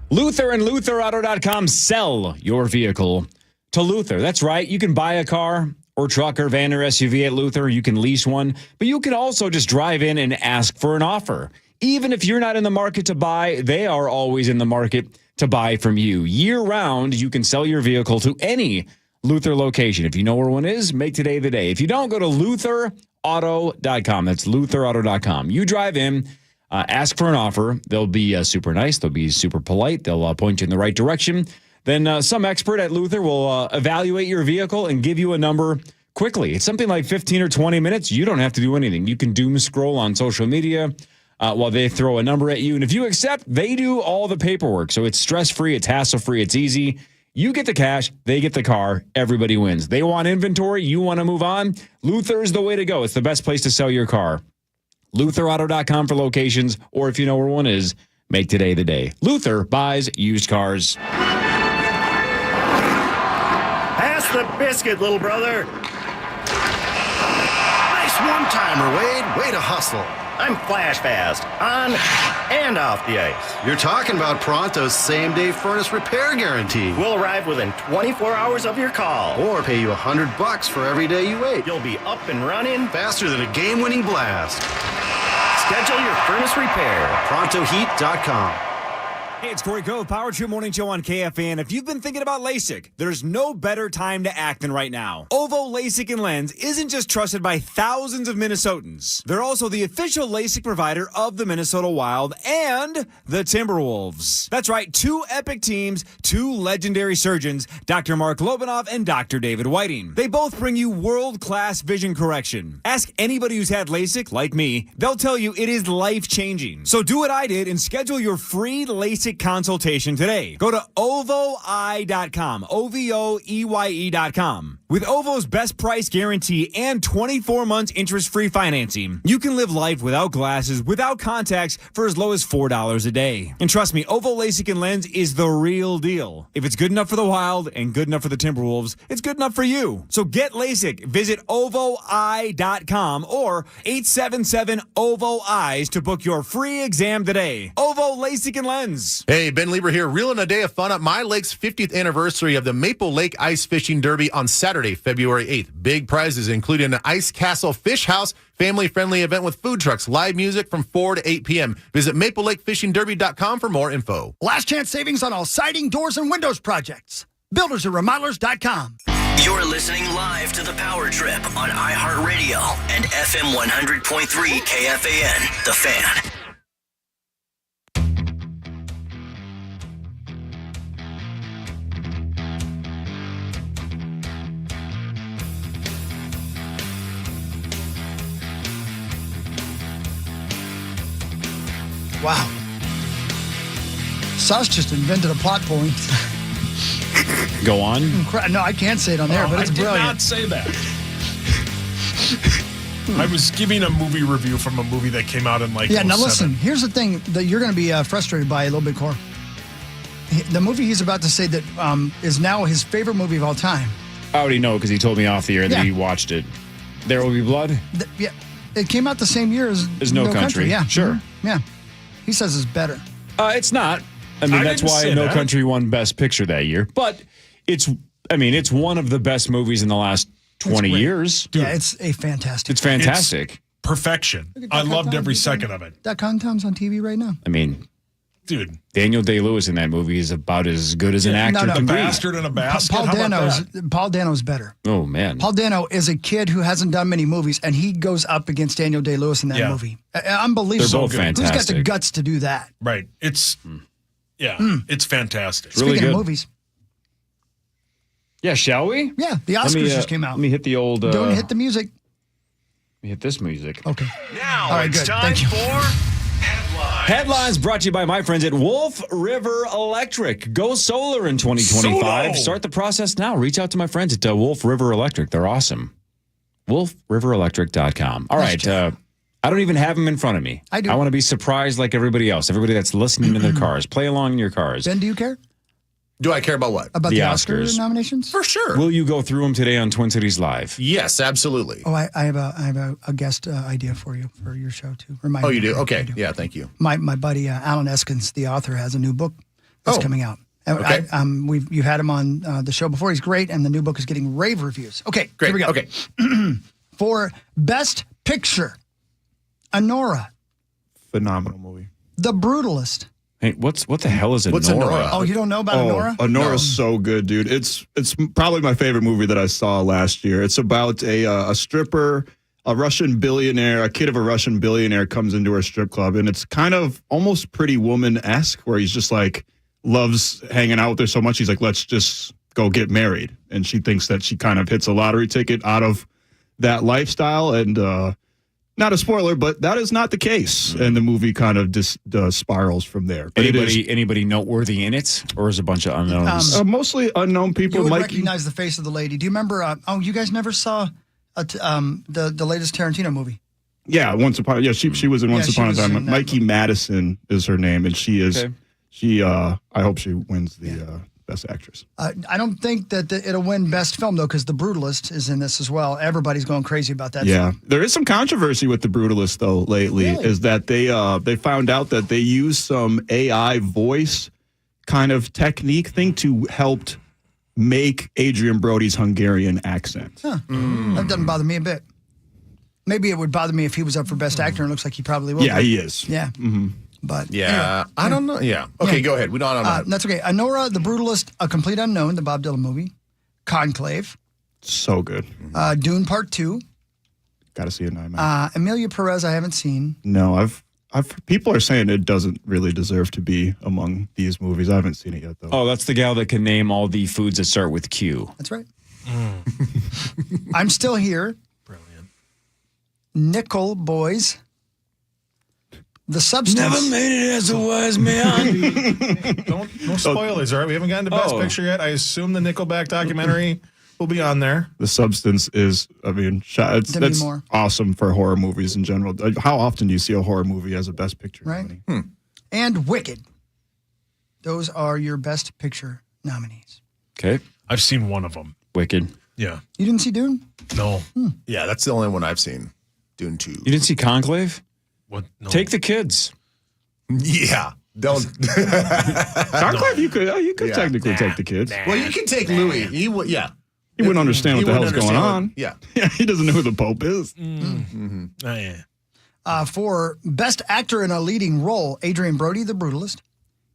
Luther and LutherAuto.com sell your vehicle to Luther. That's right. You can buy a car or truck or van or SUV at Luther. You can lease one, but you can also just drive in and ask for an offer. Even if you're not in the market to buy, they are always in the market to buy from you. Year-round, you can sell your vehicle to any Luther location. If you know where one is, make today the day. If you don't, go to LutherAuto.com. That's LutherAuto.com. You drive in, ask for an offer. They'll be super nice. They'll be super polite. They'll point you in the right direction. Then some expert at Luther will evaluate your vehicle and give you a number quickly. It's something like 15 or 20 minutes. You don't have to do anything. You can doom scroll on social media while they throw a number at you. And if you accept, they do all the paperwork. So it's stress-free, it's hassle-free, it's easy. You get the cash, they get the car, everybody wins. They want inventory, you want to move on. Luther is the way to go. It's the best place to sell your car. LutherAuto.com for locations, or if you know where one is, make today the day. Luther buys used cars. Pass the biscuit, little brother. Nice one-timer, Wade. Way to hustle. I'm flash fast, on and off the ice. You're talking about Pronto's same-day furnace repair guarantee. We'll arrive within 24 hours of your call. Or pay you $100 for every day you wait. You'll be up and running faster than a game-winning blast. Schedule your furnace repair. ProntoHeat.com. Hey, it's Corey Cove, Power Trip Morning Show on KFAN. If you've been thinking about LASIK, there's no better time to act than right now. Ovo LASIK and Lens isn't just trusted by thousands of Minnesotans. They're also the official LASIK provider of the Minnesota Wild and the Timberwolves. That's right, 2 epic teams, 2 legendary surgeons, Dr. Mark Lobanoff and Dr. David Whiting. They both bring you world-class vision correction. Ask anybody who's had LASIK, like me, they'll tell you it is life-changing. So do what I did and schedule your free LASIK consultation today. Go to ovoi.com, OVOEYE.com. With Ovo's best price guarantee and 24 months interest-free financing, you can live life without glasses, without contacts for as low as $4 a day. And trust me, Ovo LASIK and Lens is the real deal. If it's good enough for the Wild and good enough for the Timberwolves, it's good enough for you. So get LASIK. Visit ovoi.com or 877-OVO-EYES to book your free exam today. Ovo LASIK and Lens. Hey, Ben Lieber here, reeling a day of fun at My Lake's 50th anniversary of the Maple Lake Ice Fishing Derby on Saturday, February 8th. Big prizes, including an Ice Castle Fish House, family-friendly event with food trucks, live music from 4 to 8 p.m. Visit MapleLakeFishingDerby.com for more info. Last chance savings on all siding, doors, and windows projects. Builders and Remodelers.com. You're listening live to The Power Trip on iHeartRadio and FM 100.3 KFAN, The Fan. Wow. Sus just invented a plot point. Go on. No, I can't say it on there, but it's brilliant. I did not say that. I was giving a movie review from a movie that came out in like Yeah, now 07. listen, here's the thing that you're going to be frustrated by a little bit, Cor. The movie he's about to say that is now his favorite movie of all time. I already know because he told me off the air that Yeah. he watched it. There Will Be Blood? Yeah, it came out the same year as No Country. Yeah, Sure. Yeah. He says it's better. It's not. I mean, that's didn't why say No that. Country won Best Picture that year. But it's one of the best movies in the last 20 years. Yeah, it's a fantastic. It's fantastic. Perfection. I loved every second of it. That Tom's on TV right now. I mean, dude, Daniel Day-Lewis in that movie is about as good as an actor no, can be. Bastard and a basket. Paul How about Dano's that? Paul Dano's better. Oh, man. Paul Dano is a kid who hasn't done many movies, and he goes up against Daniel Day-Lewis in that movie. Unbelievable. They're both Who's got the fantastic. guts to do that? Right. It's it's fantastic. Really Speaking good. of movies, Yeah, shall we? yeah, the Oscars just came out. Let me hit the old... Don't hit the music. Let me hit this music. Okay. Now All right, it's good. time Thank you. for Headlines. Headlines brought to you by my friends at Wolf River Electric. Go solar in 2025. Solo. Start the process now. Reach out to my friends at Wolf River Electric. They're awesome. WolfRiverElectric.com. All right. I don't even have them in front of me. I do. I want to be surprised like everybody else. Everybody that's listening in their cars. Play along in your cars. Ben, do you care Do I care about what? about The the Oscar Oscars. nominations? For sure. Will you go through them today on Twin Cities Live? Yes, absolutely. Oh, I have a guest idea for you for your show too. Remind Oh, me. you do? I Okay. do. Yeah, thank you. My buddy Alan Eskins, the author, has a new book that's coming out. Okay. You've had him on the show before. He's great, and the new book is getting rave reviews. Okay, Great. here we go. Okay. For Best Picture, Anora, Phenomenal movie. The Brutalist. Hey, what the hell is What's Anora? Anora? Oh, you don't know about Anora? Anora's so good, dude. It's probably my favorite movie that I saw last year. It's about a stripper, a Russian billionaire, a kid of a Russian billionaire comes into her strip club, and it's kind of almost Pretty Woman-esque, where he's just like loves hanging out with her so much. He's like, let's just go get married, and she thinks that she kind of hits a lottery ticket out of that lifestyle, and not a spoiler, but that is not the case, and the movie kind of just spirals from there. But Anybody noteworthy in it, or is it a bunch of unknowns? mostly unknown people. You would Mikey, recognize the face of the lady. Do you remember? You guys never saw the latest Tarantino movie? yeah, Once Upon. Yeah, she was in Once Yeah, she Upon a was Time. in that Mikey Madison is her name, and she is. Okay. She. I hope she wins the Best Actress. I don't think that it'll win Best Film, though, because The Brutalist is in this as well. Everybody's going crazy about that. Yeah, there is some controversy with The Brutalist though lately. Really? Is that they found out that they used some AI voice kind of technique thing to help make Adrian Brody's Hungarian accent. Huh. That doesn't bother me a bit. Maybe it would bother me if he was up for Best Actor, and it looks like he probably will. Yeah, be. he is. Yeah. Mm-hmm. But Yeah, anyway, I don't know. Yeah. Okay, Yeah. go ahead. We don't know. That's okay. Honora, the Brutalist, A Complete Unknown, the Bob Dylan movie. Conclave. So good. Dune Part 2. Got to see it in IMAX. Amelia Perez, I haven't seen. No, I've people are saying it doesn't really deserve to be among these movies. I haven't seen it yet, though. Oh, that's the gal that can name all the foods that start with Q. That's right. I'm Still Here. Brilliant. Nickel Boys. The Substance. Never made it as a wise man. No spoilers, all right? We haven't gotten to Best Picture yet. I assume the Nickelback documentary will be on there. The Substance is, that's Moore. awesome for horror movies in general. How often do you see a horror movie as a Best Picture Right. nominee? And Wicked. Those are your Best Picture nominees. Okay. I've seen one of them. Wicked. Yeah. You didn't see Dune? No. Yeah, that's the only one I've seen. Dune 2. You didn't see Conclave? What? No. Take the kids. Yeah. Don't. Conclave, you could Yeah. technically take the kids. Well, you can take Louis. He wouldn't understand what the hell's going on. Yeah. Yeah, he doesn't know who the Pope is. Oh, yeah. For Best Actor in a Leading Role, Adrian Brody, The Brutalist.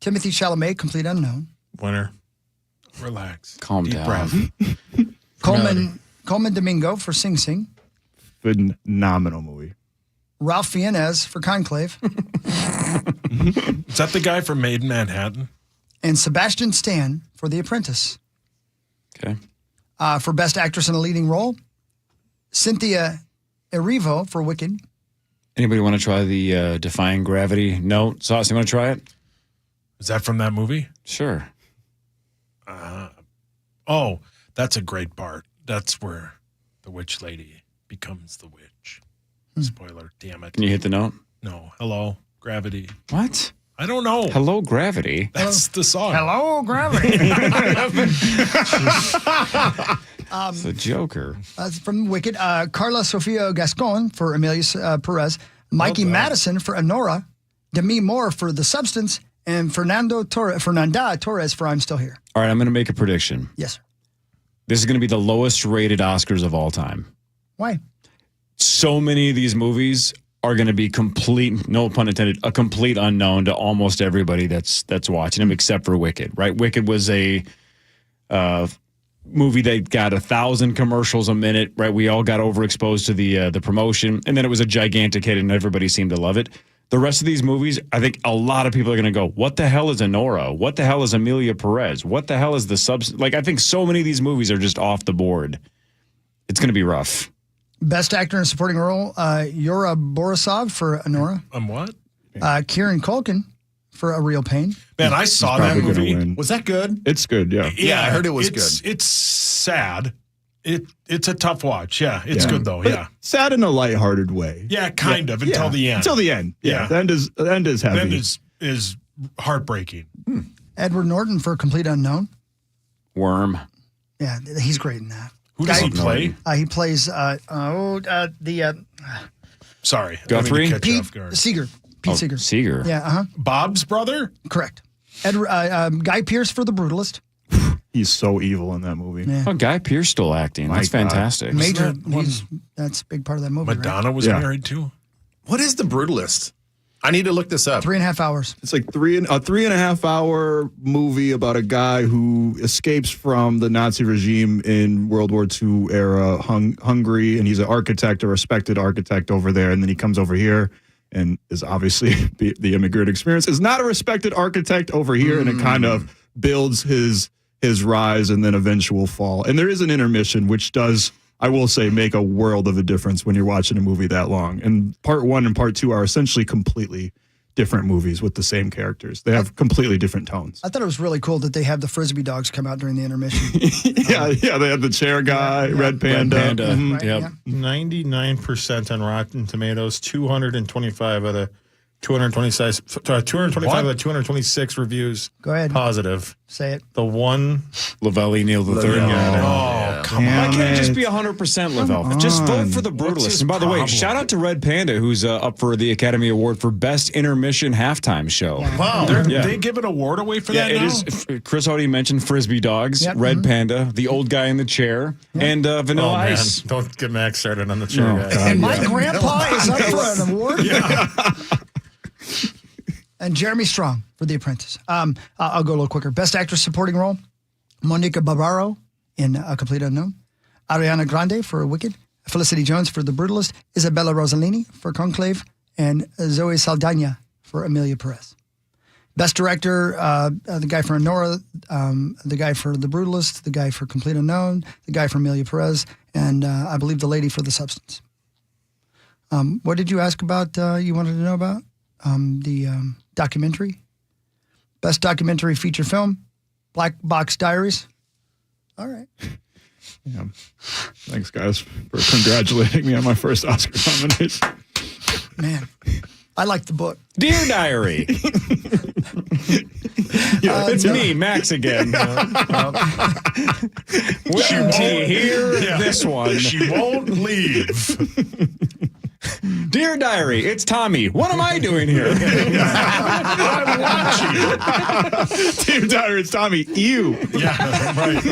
Timothy Chalamet, Complete Unknown. Winner. Relax. Calm Deep down. breath. Coleman Domingo for Sing Sing. Phenomenal movie. Ralph Fiennes for Conclave. Is that the guy from Made in Manhattan? And Sebastian Stan for The Apprentice. Okay. For Best Actress in a Leading Role, Cynthia Erivo for Wicked. Anybody want to try the Defying Gravity? No? Sauce, you want to try it? Is that from that movie? Sure. Oh, that's a great part. That's where the witch lady becomes the witch. Spoiler, damn it. Can you hit the note? No. Hello, Gravity. What? I don't know. Hello, Gravity. That's the song. Hello, Gravity. It's the Joker. From Wicked, Carla Sofia Gascon for Amelia Perez. Mikey Madison for Honora. Demi Moore for The Substance. And Fernanda Torres for I'm Still Here. All right, I'm going to make a prediction. Yes, sir. This is going to be the lowest rated Oscars of all time. Why? So many of these movies are going to be complete, no pun intended, a complete unknown to almost everybody that's watching them, except for Wicked, right? Wicked was a movie that got 1,000 commercials a minute, right? We all got overexposed to the promotion, and then it was a gigantic hit, and everybody seemed to love it. The rest of these movies, I think a lot of people are going to go, what the hell is Honora? What the hell is Amelia Perez? What the hell is The Substance? Like, I think so many of these movies are just off the board. It's going to be rough. Best Actor in a Supporting Role, Yura Borisov for Honora. What? Kieran Culkin for A Real Pain. Man, I saw that movie. Was that good? It's good, yeah. Yeah, I heard it was good. It's sad. It's a tough watch. Yeah, it's Yeah. good though. But Yeah. sad in a lighthearted way. Yeah, kind of until the end. Until the end. Yeah. The end is heavy. The end is heartbreaking. Edward Norton for Complete Unknown. Worm. Yeah, he's great in that. Who does he play? He plays Sorry. Guthrie? Pete Seeger. Pete Seeger. Seeger. Yeah, Bob's brother? Correct. Guy Pearce for The Brutalist. He's so evil in that movie. Yeah. Oh, Guy Pearce still acting. That's fantastic. Major. That's a big part of that movie. Madonna was married too. What is The Brutalist? I need to look this up. 3.5 hours. It's like a 3.5 hour movie about a guy who escapes from the Nazi regime in World War II era Hungary, and he's an architect, a respected architect over there, and then he comes over here and is obviously the immigrant experience is not a respected architect over here, and it kind of builds his rise and then eventual fall. And there is an intermission, which does, I will say, make a world of a difference when you're watching a movie that long. And part 1 and part 2 are essentially completely different movies with the same characters. They have completely different tones. I thought it was really cool that they have the Frisbee dogs come out during the intermission. Yeah, they have the chair guy, Red Panda. Red Panda. Mhm. Right, Yep. 99% on Rotten Tomatoes, 225 out of 225 out of 226 reviews. Go ahead. Positive. Say it. The one Lavelle Neal the third. Oh, come on. Why can't it just be 100% Lavelle? Just vote for The Brutalist. And by the way, shout out to Red Panda, who's up for the Academy Award for Best Intermission Halftime Show. Wow. They give an award away for that it now? is. Chris already mentioned Frisbee Dogs, Yep. Red Panda, the old guy in the chair, and Vanilla Oh, man. Ice. Don't get Max started on the chair guy. And my grandpa is up for an award? And Jeremy Strong for The Apprentice. I'll go a little quicker. Best Actress Supporting Role, Monica Barbaro in A Complete Unknown. Ariana Grande for Wicked. Felicity Jones for The Brutalist. Isabella Rossellini for Conclave. And Zoe Saldana for Amelia Perez. Best Director, the guy for Nora, the guy for The Brutalist, the guy for Complete Unknown, the guy for Amelia Perez, and I believe the lady for The Substance. What did you ask about, you wanted to know about? The documentary. Best Documentary Feature Film, Black Box Diaries. All right. Yeah. Thanks, guys, for congratulating me on my first Oscar nomination. Man, I like the book. Dear Diary. It's me, Max again. Wait till you hear this one. She won't leave. Dear Diary, it's Tommy. What am I doing here? I'm watching. Dear Diary, it's Tommy. You. Yeah, right.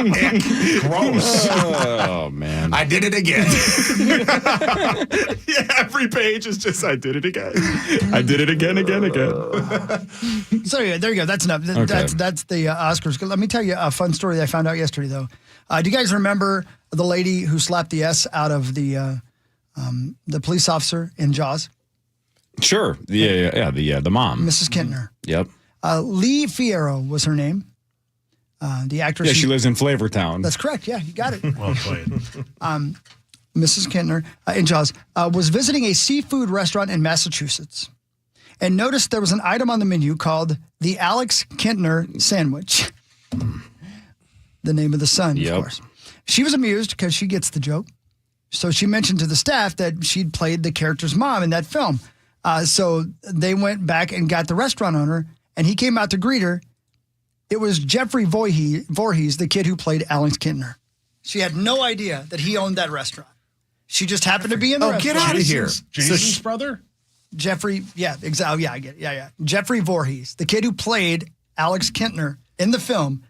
Gross. Oh, man. I did it again. Yeah, every page is just, I did it again. I did it again. So yeah, there you go. That's enough. That's the Oscars. Let me tell you a fun story that I found out yesterday, though. Do you guys remember the lady who slapped the S out of the police officer in Jaws? Sure. Yeah. The mom. Mrs. Kintner. Yep. Lee Fierro was her name. The actress. Yeah, she lives in Flavortown. That's correct. Yeah, you got it. Well played. Mrs. Kintner in Jaws was visiting a seafood restaurant in Massachusetts and noticed there was an item on the menu called the Alex Kintner sandwich. The name of the son, of course. She was amused because she gets the joke. So she mentioned to the staff that she'd played the character's mom in that film. So they went back and got the restaurant owner, and he came out to greet her. It was Jeffrey Voorhees, the kid who played Alex Kintner. She had no idea that he owned that restaurant. She just happened to be in the restaurant. Get out of here. Jason's brother? Jeffrey, yeah, exactly. Yeah, I get it. Yeah. Jeffrey Voorhees, the kid who played Alex Kintner in the film,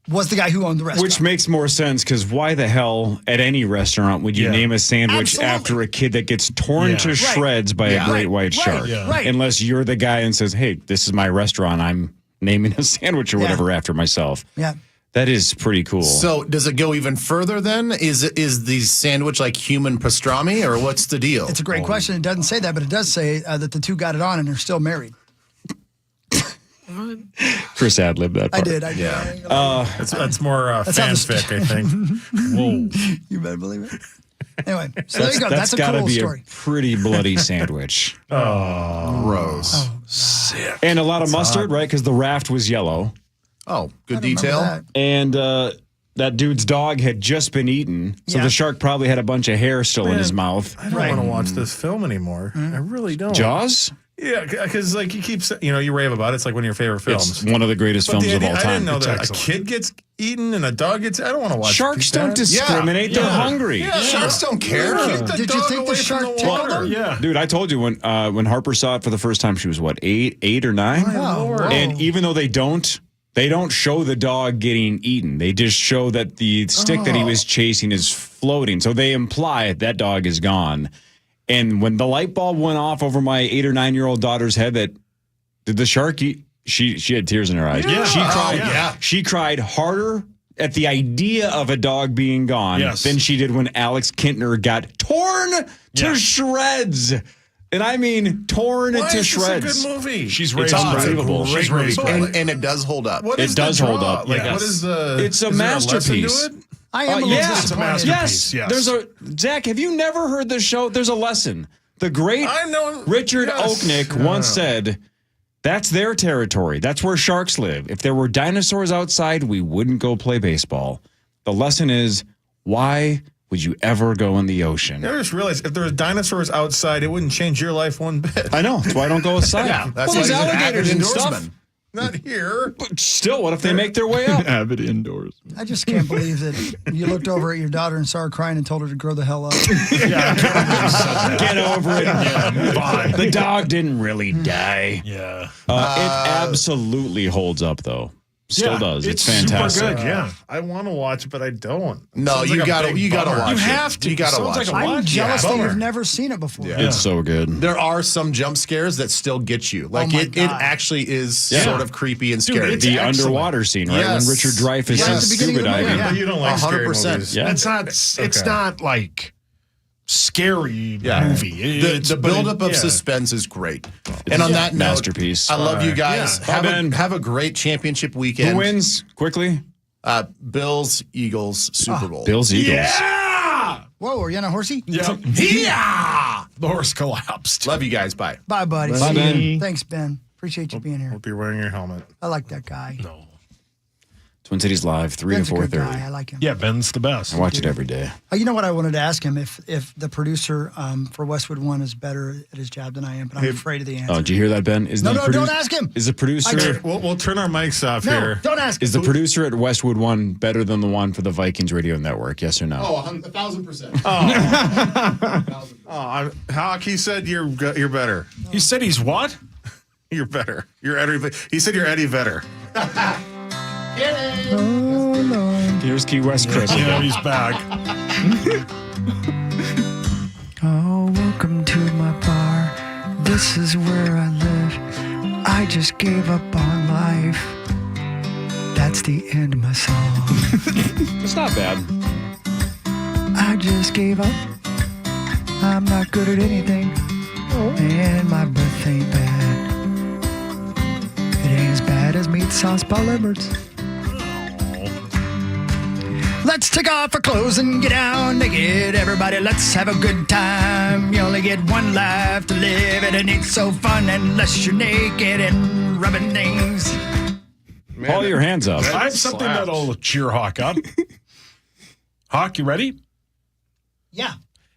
was the guy who owned the restaurant. Which makes more sense, because why the hell at any restaurant would you name a sandwich after a kid that gets torn to shreds by a great white shark? Right. Unless you're the guy and says, hey, this is my restaurant. I'm naming a sandwich or whatever after myself. Yeah. That is pretty cool. So does it go even further then? Is the sandwich like human pastrami, or what's the deal? It's a great question. It doesn't say that, but it does say that the two got it on and are still married. Chris ad-libbed that part. I did. Yeah. That's more fanfic, I think. Whoa. You better believe it. Anyway, so there you go. That's a cool story. A pretty bloody sandwich. Oh, gross. Oh, sick. And a lot of mustard, right? Because the raft was yellow. Oh, good detail. And that dude's dog had just been eaten, so the shark probably had a bunch of hair still in his mouth. I don't want to watch this film anymore. I really don't. Jaws? Yeah, because like you keep, you rave about it. It's like one of your favorite films. It's one of the greatest films of all time. I didn't know that a kid gets eaten and a dog gets. I don't want to watch. Sharks don't discriminate. They're hungry. Yeah, sharks don't care. Did you think the shark tickled them? Yeah, dude, I told you when Harper saw it for the first time, she was what, 8 or 9? Oh, and even though they don't show the dog getting eaten. They just show that the stick that he was chasing is floating. So they imply that dog is gone. And when the light bulb went off over my 8 or 9-year-old daughter's head, that did the shark eat? She had tears in her eyes. Yeah. She cried. Yeah. She cried harder at the idea of a dog being gone than she did when Alex Kintner got torn to shreds. And I mean torn to shreds. It's a good movie. She's raised unbelievable. She's raised and it does hold up. It does hold up. Like, what is the? It's a masterpiece. I am a little disappointed. Yes. There's Zach, have you never heard this show? There's a lesson. The great Richard Oaknick once said, that's their territory. That's where sharks live. If there were dinosaurs outside, we wouldn't go play baseball. The lesson is, why would you ever go in the ocean? I just realized if there were dinosaurs outside, it wouldn't change your life one bit. I know. That's why I don't go outside. That's there's why he's an alligators avid and stuff. indoorsman. Not here. But still, what if they make their way up? Avid indoors. I just can't believe that you looked over at your daughter and saw her crying and told her to grow the hell up. Get over it. Yeah, move on. The dog didn't really die. Yeah. It absolutely holds up, though. Still does. It's fantastic. Super good, yeah. I want to watch it, but I don't. No, Sounds you like a gotta big watch bummer. it. You have to. You gotta Sounds watch like a it. watch. I'm jealous that Bummer. you've never seen it before. Yeah. It's so good. There are some jump scares that still get you. Like my it God. actually is Yeah. sort of creepy and Dude, scary. it's The excellent. underwater scene, right? Yes. When Richard Dreyfuss Yes. is At the beginning scuba of the movie, diving. yeah. But you don't like scary 100%. movies. Yeah. It's not like scary Yeah. movie. The buildup of suspense is great. And on that note, Masterpiece. I love you guys. Yeah. Bye, Ben. Have a great championship weekend. Who wins? Quickly. Bills, Eagles, Super Bowl. Bills, Eagles. Yeah! Whoa, are you on a horsey? Yep. Yeah! The horse collapsed. Love you guys. Bye. Bye, buddy. Bye, Ben. Thanks, Ben. Appreciate you being here. Hope you're wearing your helmet. I like that guy. No. Twin Cities Live, 3 Ben's to a good 4:30. guy. I like him. Yeah, Ben's the best. I watch it every day. You know what I wanted to ask him if the producer for Westwood One is better at his job than I am, but I'm afraid of the answer. Oh, did you hear that, Ben? No, don't ask him. Is the producer? We'll turn our mics off No, here. don't ask him. Is the producer at Westwood One better than the one for the Vikings radio network? Yes or no? 1,000%. Hawk, he said you're better. He said he's what? You're better. You're Eddie. He said you're Eddie Vedder. Oh, Lord. Here's Key West Chris. Yeah, he's back. Oh, welcome to my bar. This is where I live. I just gave up on life. That's the end of my song. It's not bad. I just gave up. I'm not good at anything. And my breath ain't bad. It ain't as bad as meat sauce Paul Edwards. Let's take off our clothes and get down naked. Everybody, let's have a good time. You only get one life to live, and it ain't so fun unless you're naked and rubbing things. Pull your hands up. I have something that'll cheer Hawk up. Hawk, you ready? Yeah.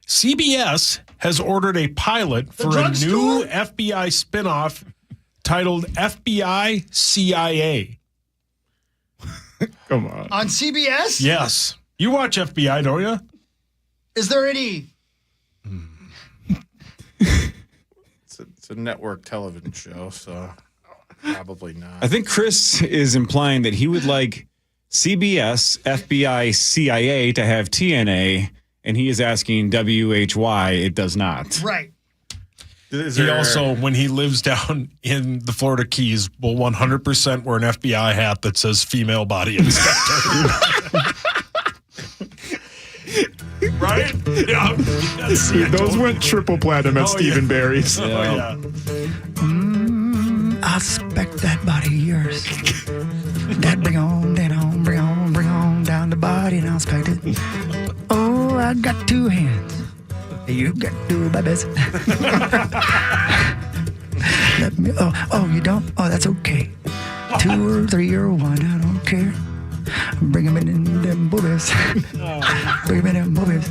CBS has ordered a pilot for a new FBI spinoff titled FBI CIA. Come on. On CBS? Yes. You watch FBI, don't you? Is there any? It's a network television show, so probably not. I think Chris is implying that he would like CBS, FBI, CIA to have TNA, and he is asking WHY. It does not. Right. He also, when he lives down in the Florida Keys, will 100% wear an FBI hat that says female body inspector. Right? Yeah. Those went triple platinum at Stephen Barry's. Oh, yeah. I suspect that body of yours. That bring on down the body and I'll inspect it. Oh, I got two hands. You got two babies. Let me. Oh, you don't? Oh, that's okay. 2 or 3 or 1, I don't care. Bring them in them boobies. Bring them in them boobies.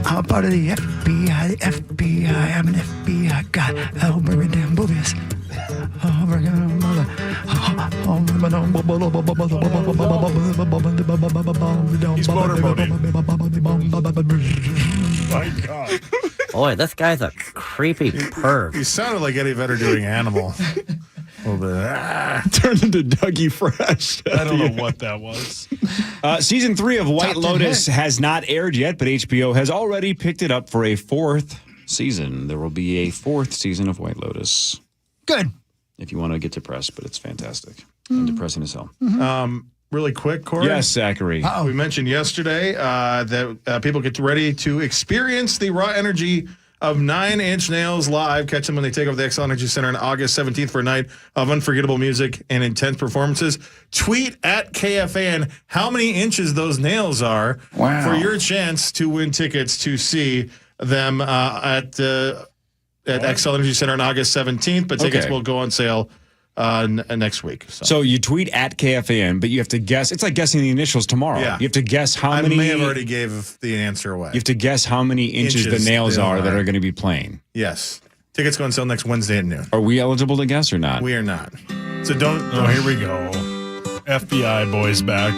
I'm part of the FBI. The FBI. I'm an FBI guy. Oh, bring me them boobies. Oh, bring them mother. He's motorboating. My God. Boy, this guy's a creepy perv. He sounded like Eddie Vedder doing Animal. A little bit. Turned into Dougie Fresh. I don't know what that was. Season 3 of White Top 10 Lotus hit. has not aired yet, but HBO has already picked it up for a 4th season. There will be a 4th season of White Lotus. Good. If you want to get depressed, but it's fantastic and depressing as hell. Really quick, Corey. Yes, Zachary. We mentioned yesterday that people get ready to experience the raw energy of 9 Inch Nails live. Catch them when they take over the XL Energy Center on August 17th for a night of unforgettable music and intense performances. Tweet at KFAN how many inches those nails are for your chance to win tickets to see them at XL Energy Center on August 17th. But tickets will go on sale next week. So you tweet at KFAN, but you have to guess. It's like guessing the initials tomorrow. Yeah. You have to guess how many. I may have already gave the answer away. You have to guess how many inches the nails they are that are going to be playing. Yes. Tickets go on sale next Wednesday at noon. Are we eligible to guess or not? We are not. So don't. Oh, here we go. FBI boys back.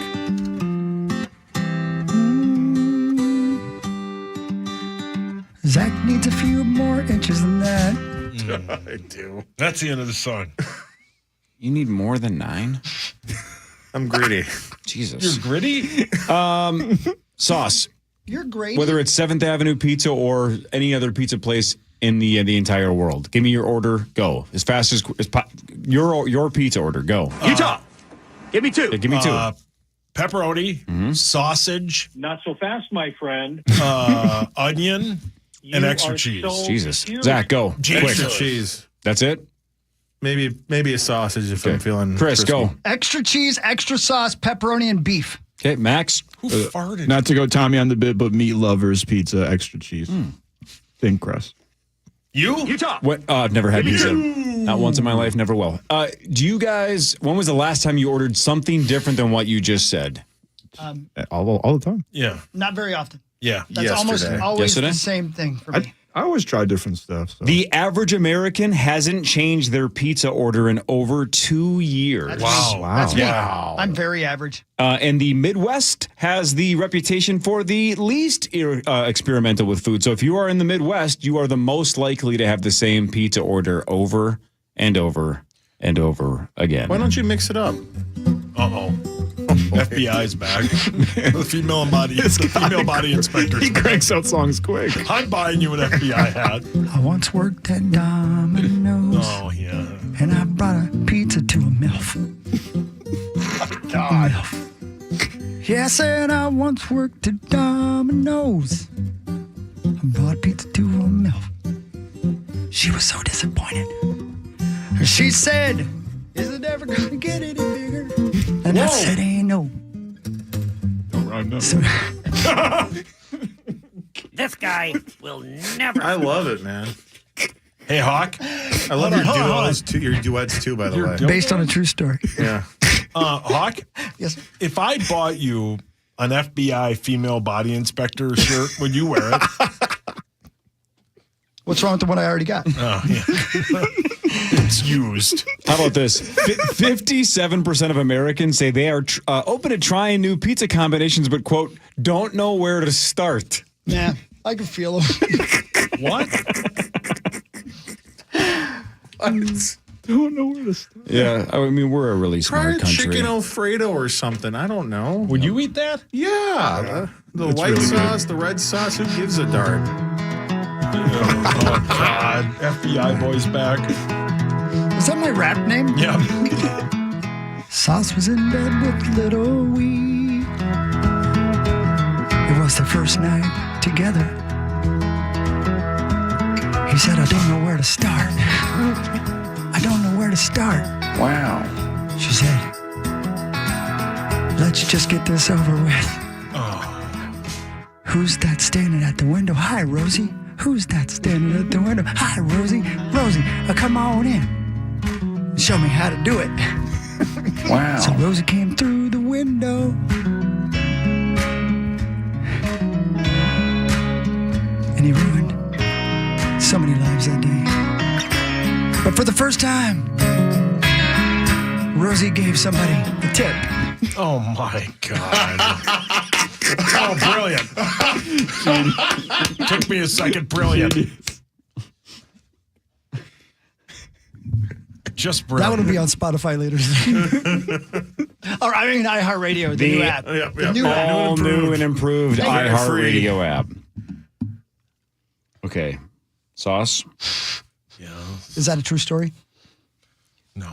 Zach needs a few more inches than that. I do. That's the end of the song. You need more than 9? I'm greedy. Jesus. You're gritty? Sauce. You're great. Whether it's 7th Avenue Pizza or any other pizza place in the entire world. Give me your order. Go. As fast as your pizza order. Go. Utah. Give me 2. Yeah, give me 2. Pepperoni, sausage. Not so fast, my friend. Onion, and extra are cheese. so Jesus. cute. Zach, go. Extra Quick. cheese. That's it? Maybe a sausage if I'm feeling Chris, crispy. go. Extra cheese, extra sauce, pepperoni, and beef. Okay, Max. Who farted? Not to go Tommy on the bit, but meat lovers pizza, extra cheese, thin crust. You? Utah. What? I've never had pizza. Not once in my life, never will. Do you guys, when was the last time you ordered something different than what you just said? All the time. Yeah. Not very often. Yeah. That's almost always Yesterday? the same thing for me. I always try different stuff. So. The average American hasn't changed their pizza order in over 2 years. That's me. I'm very average. And the Midwest has the reputation for the least experimental with food. So if you are in the Midwest, you are the most likely to have the same pizza order over and over and over again. Why don't you mix it up? Uh-oh. FBI's back. The female body inspector's He cranks out songs quick. I'm buying you an FBI hat. I once worked at Domino's. Oh, yeah. And I brought a pizza to a MILF. God. Yeah, I said I once worked at Domino's. I brought pizza to a MILF. She was so disappointed. She said, is it ever going to get any bigger? And I said, ain't no. Don't rhyme that. So, This guy will never. I love it, man. Hey, Hawk. I love your duets too, by the way. based on a true story. Yeah. Hawk, Yes. if I bought you an FBI female body inspector shirt, would you wear it? What's wrong with the one I already got? Oh, yeah. It's used. How about this? 57% of Americans say they are open to trying new pizza combinations, but, quote, don't know where to start. Nah, I can feel them. What? Don't know where to start. Yeah, I mean, we're a really Try smart country. chicken Alfredo or something. I don't know. Would you eat that? Yeah. The It's white really sauce, the red sauce, who gives a dart? Oh, God. FBI boy's back. Is that my rap name? Yeah. Sauce was in bed with little wee. It was their first night together. He said, I don't know where to start. I don't know where to start. Wow. She said, let's just get this over with. Oh. Who's that standing at the window? Hi, Rosie. Who's that standing at the window? Hi, Rosie. Rosie, come on in. Show me how to do it. Wow. So Rosie came through the window. And he ruined so many lives that day. But for the first time, Rosie gave somebody a tip. Oh, my God. Oh, brilliant. Took me a second. Brilliant. Just brilliant. That one will be on Spotify later today. Or I mean iHeartRadio, the new app. The new app. All new and improved Thank you. iHeartRadio app. Okay. Sauce? Yeah. Is that a true story? No.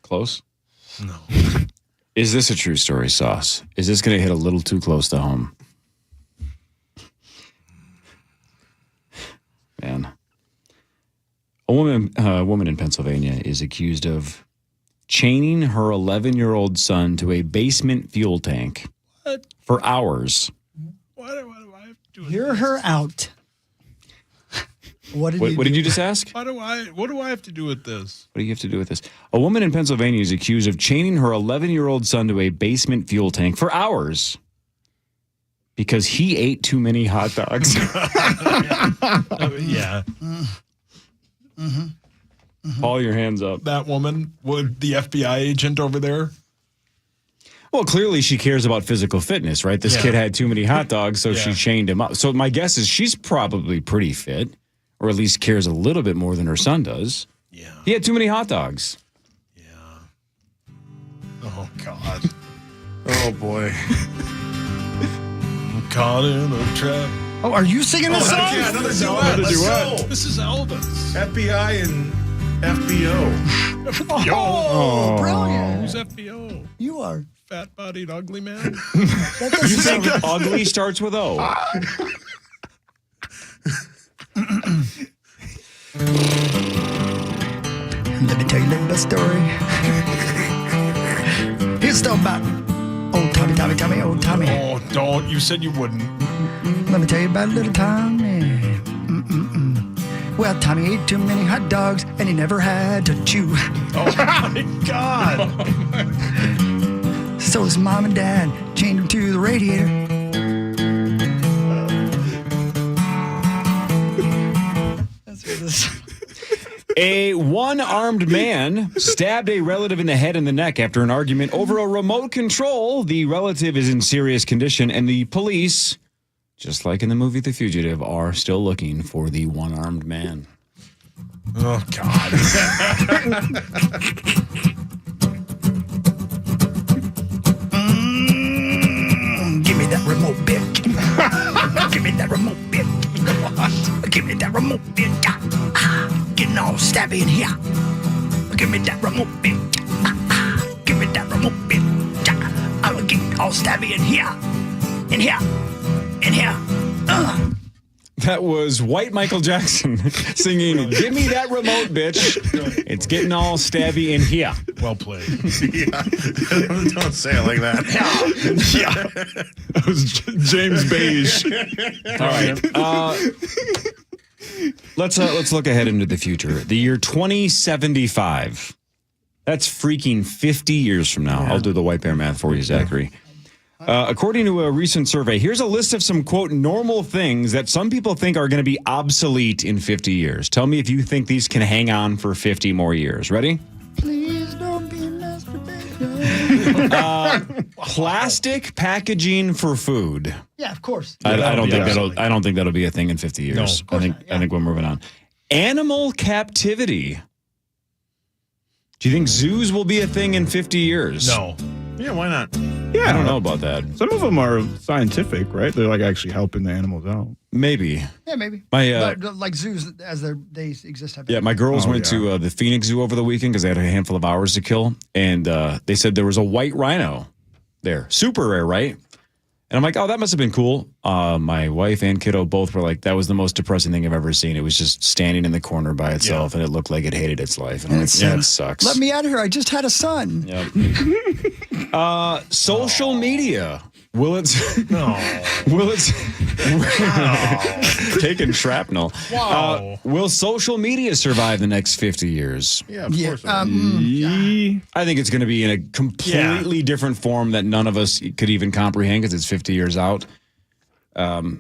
Close? No. Is this a true story, Sauce? Is this going to hit a little too close to home? Man. A woman in Pennsylvania is accused of chaining her 11-year-old son to a basement fuel tank for hours. Why do I have to do Hear her out. What did you just ask? What do I have to do with this? What do you have to do with this? A woman in Pennsylvania is accused of chaining her 11-year-old son to a basement fuel tank for hours because he ate too many hot dogs. Yeah. Paul, your hands up. That woman, the FBI agent over there? Well, clearly she cares about physical fitness, right? This kid had too many hot dogs, so she chained him up. So my guess is she's probably pretty fit, or at least cares a little bit more than her son does. Yeah. He had too many hot dogs. Oh, God. Oh, boy. I'm caught in a trap. Oh, are you singing this song? Yeah, another duet. Let's go. This is Elvis. FBI and FBO. Oh, brilliant. Who's FBO? You are. Fat-bodied ugly man? You think ugly starts with O? Let me tell you a little story. Here's the story about old Tommy, old Tommy. Oh, don't. You said you wouldn't. Let me tell you about little Tommy. Well, Tommy ate too many hot dogs, and he never had to chew. Oh, my God. So his mom and dad chained him to the radiator. That's what this. A one-armed man stabbed a relative in the head and the neck after an argument over a remote control. The relative is in serious condition, and the police, just like in the movie The Fugitive, are still looking for the one-armed man. Oh, God. Give me that remote, bitch. Give me that remote, bitch. Give me that remote, bitch. Getting all stabby in here. Give me that remote, bitch. Give me that remote, bitch. I'm getting all stabby in here. In here. In here. That was white Michael Jackson singing, "Give me that remote, bitch. It's getting all stabby in here." Well played. Yeah. Don't say it like that. Yeah. That was James Beige. All right. Let's look ahead into the future. The year 2075. That's freaking 50 years from now. I'll do the white bear math for you, Zachary. According to a recent survey, here's a list of some, quote, normal things that some people think are going to be obsolete in 50 years. Tell me if you think these can hang on for 50 more years. Ready? Please don't be masturbation. Plastic packaging for food. Yeah, of course. I don't think that'll be a thing in 50 years. No, I think we're moving on. Animal captivity. Do you think zoos will be a thing in 50 years? No. Yeah, why not? Yeah, I don't know about that. Some of them are scientific, right? They're like actually helping the animals out. Maybe. Yeah, maybe. My like zoos as they exist. yeah, my girls went to the Phoenix Zoo over the weekend because they had a handful of hours to kill, and they said there was a white rhino there, super rare, right? And I'm like, oh, that must have been cool. My wife and kiddo both were like, that was the most depressing thing I've ever seen. It was just standing in the corner by itself, and it looked like it hated its life. And I'm like, yeah, it sucks. Let me out of here. I just had a son. Yep. Social media. Will it? No. Will it? Taking shrapnel. Wow. Will social media survive the next 50 years? Yeah, of course. I think it's going to be in a completely different form that none of us could even comprehend because it's 50 years out. But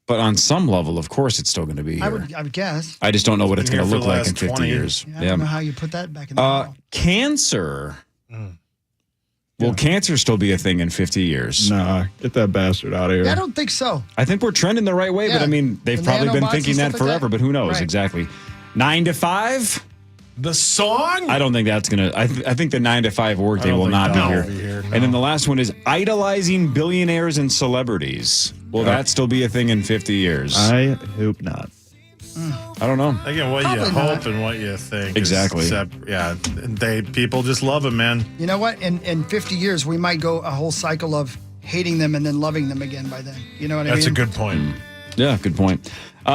on some level, of course, it's still going to be here. I would guess. I just don't know what it's going to here look for the like in last 50 20. years. I don't know how you put that back in the Cancer. Will cancer still be a thing in 50 years? Nah, get that bastard out of here. I don't think so. I think we're trending the right way, but I mean, they've The probably been nanobots thinking and that stuff like forever, that. but who knows Right. exactly. 9 to 5? The song? I don't think that's going to, I think the 9 to 5 workday will not be here. And then the last one is idolizing billionaires and celebrities. Will that still be a thing in 50 years? I hope not. I don't know. Again, what Probably you not. hope and what you think. Exactly. People just love him, man. You know what? In 50 years, we might go a whole cycle of hating them and then loving them again by then. You know what I mean? That's a good point. Yeah, good point.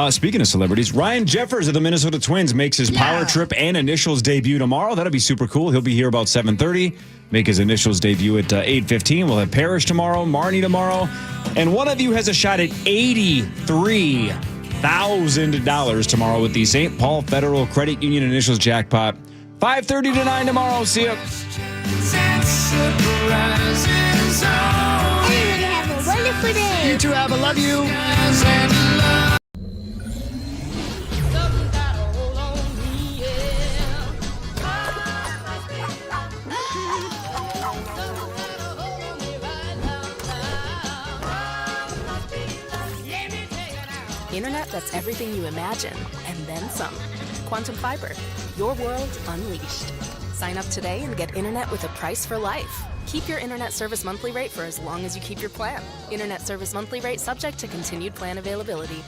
Speaking of celebrities, Ryan Jeffers of the Minnesota Twins makes his Power Trip and Initials debut tomorrow. That'll be super cool. He'll be here about 7:30. Make his Initials debut at 8:15. We'll have Parrish tomorrow, Marnie tomorrow. And one of you has a shot at $83,000 tomorrow with the St. Paul Federal Credit Union Initials jackpot. 5:30 to 9 tomorrow. See ya. Have a wonderful day. You too, Abba. Love you. Internet that's everything you imagine, and then some. Quantum Fiber, your world unleashed. Sign up today and get internet with a price for life. Keep your internet service monthly rate for as long as you keep your plan. Internet service monthly rate subject to continued plan availability.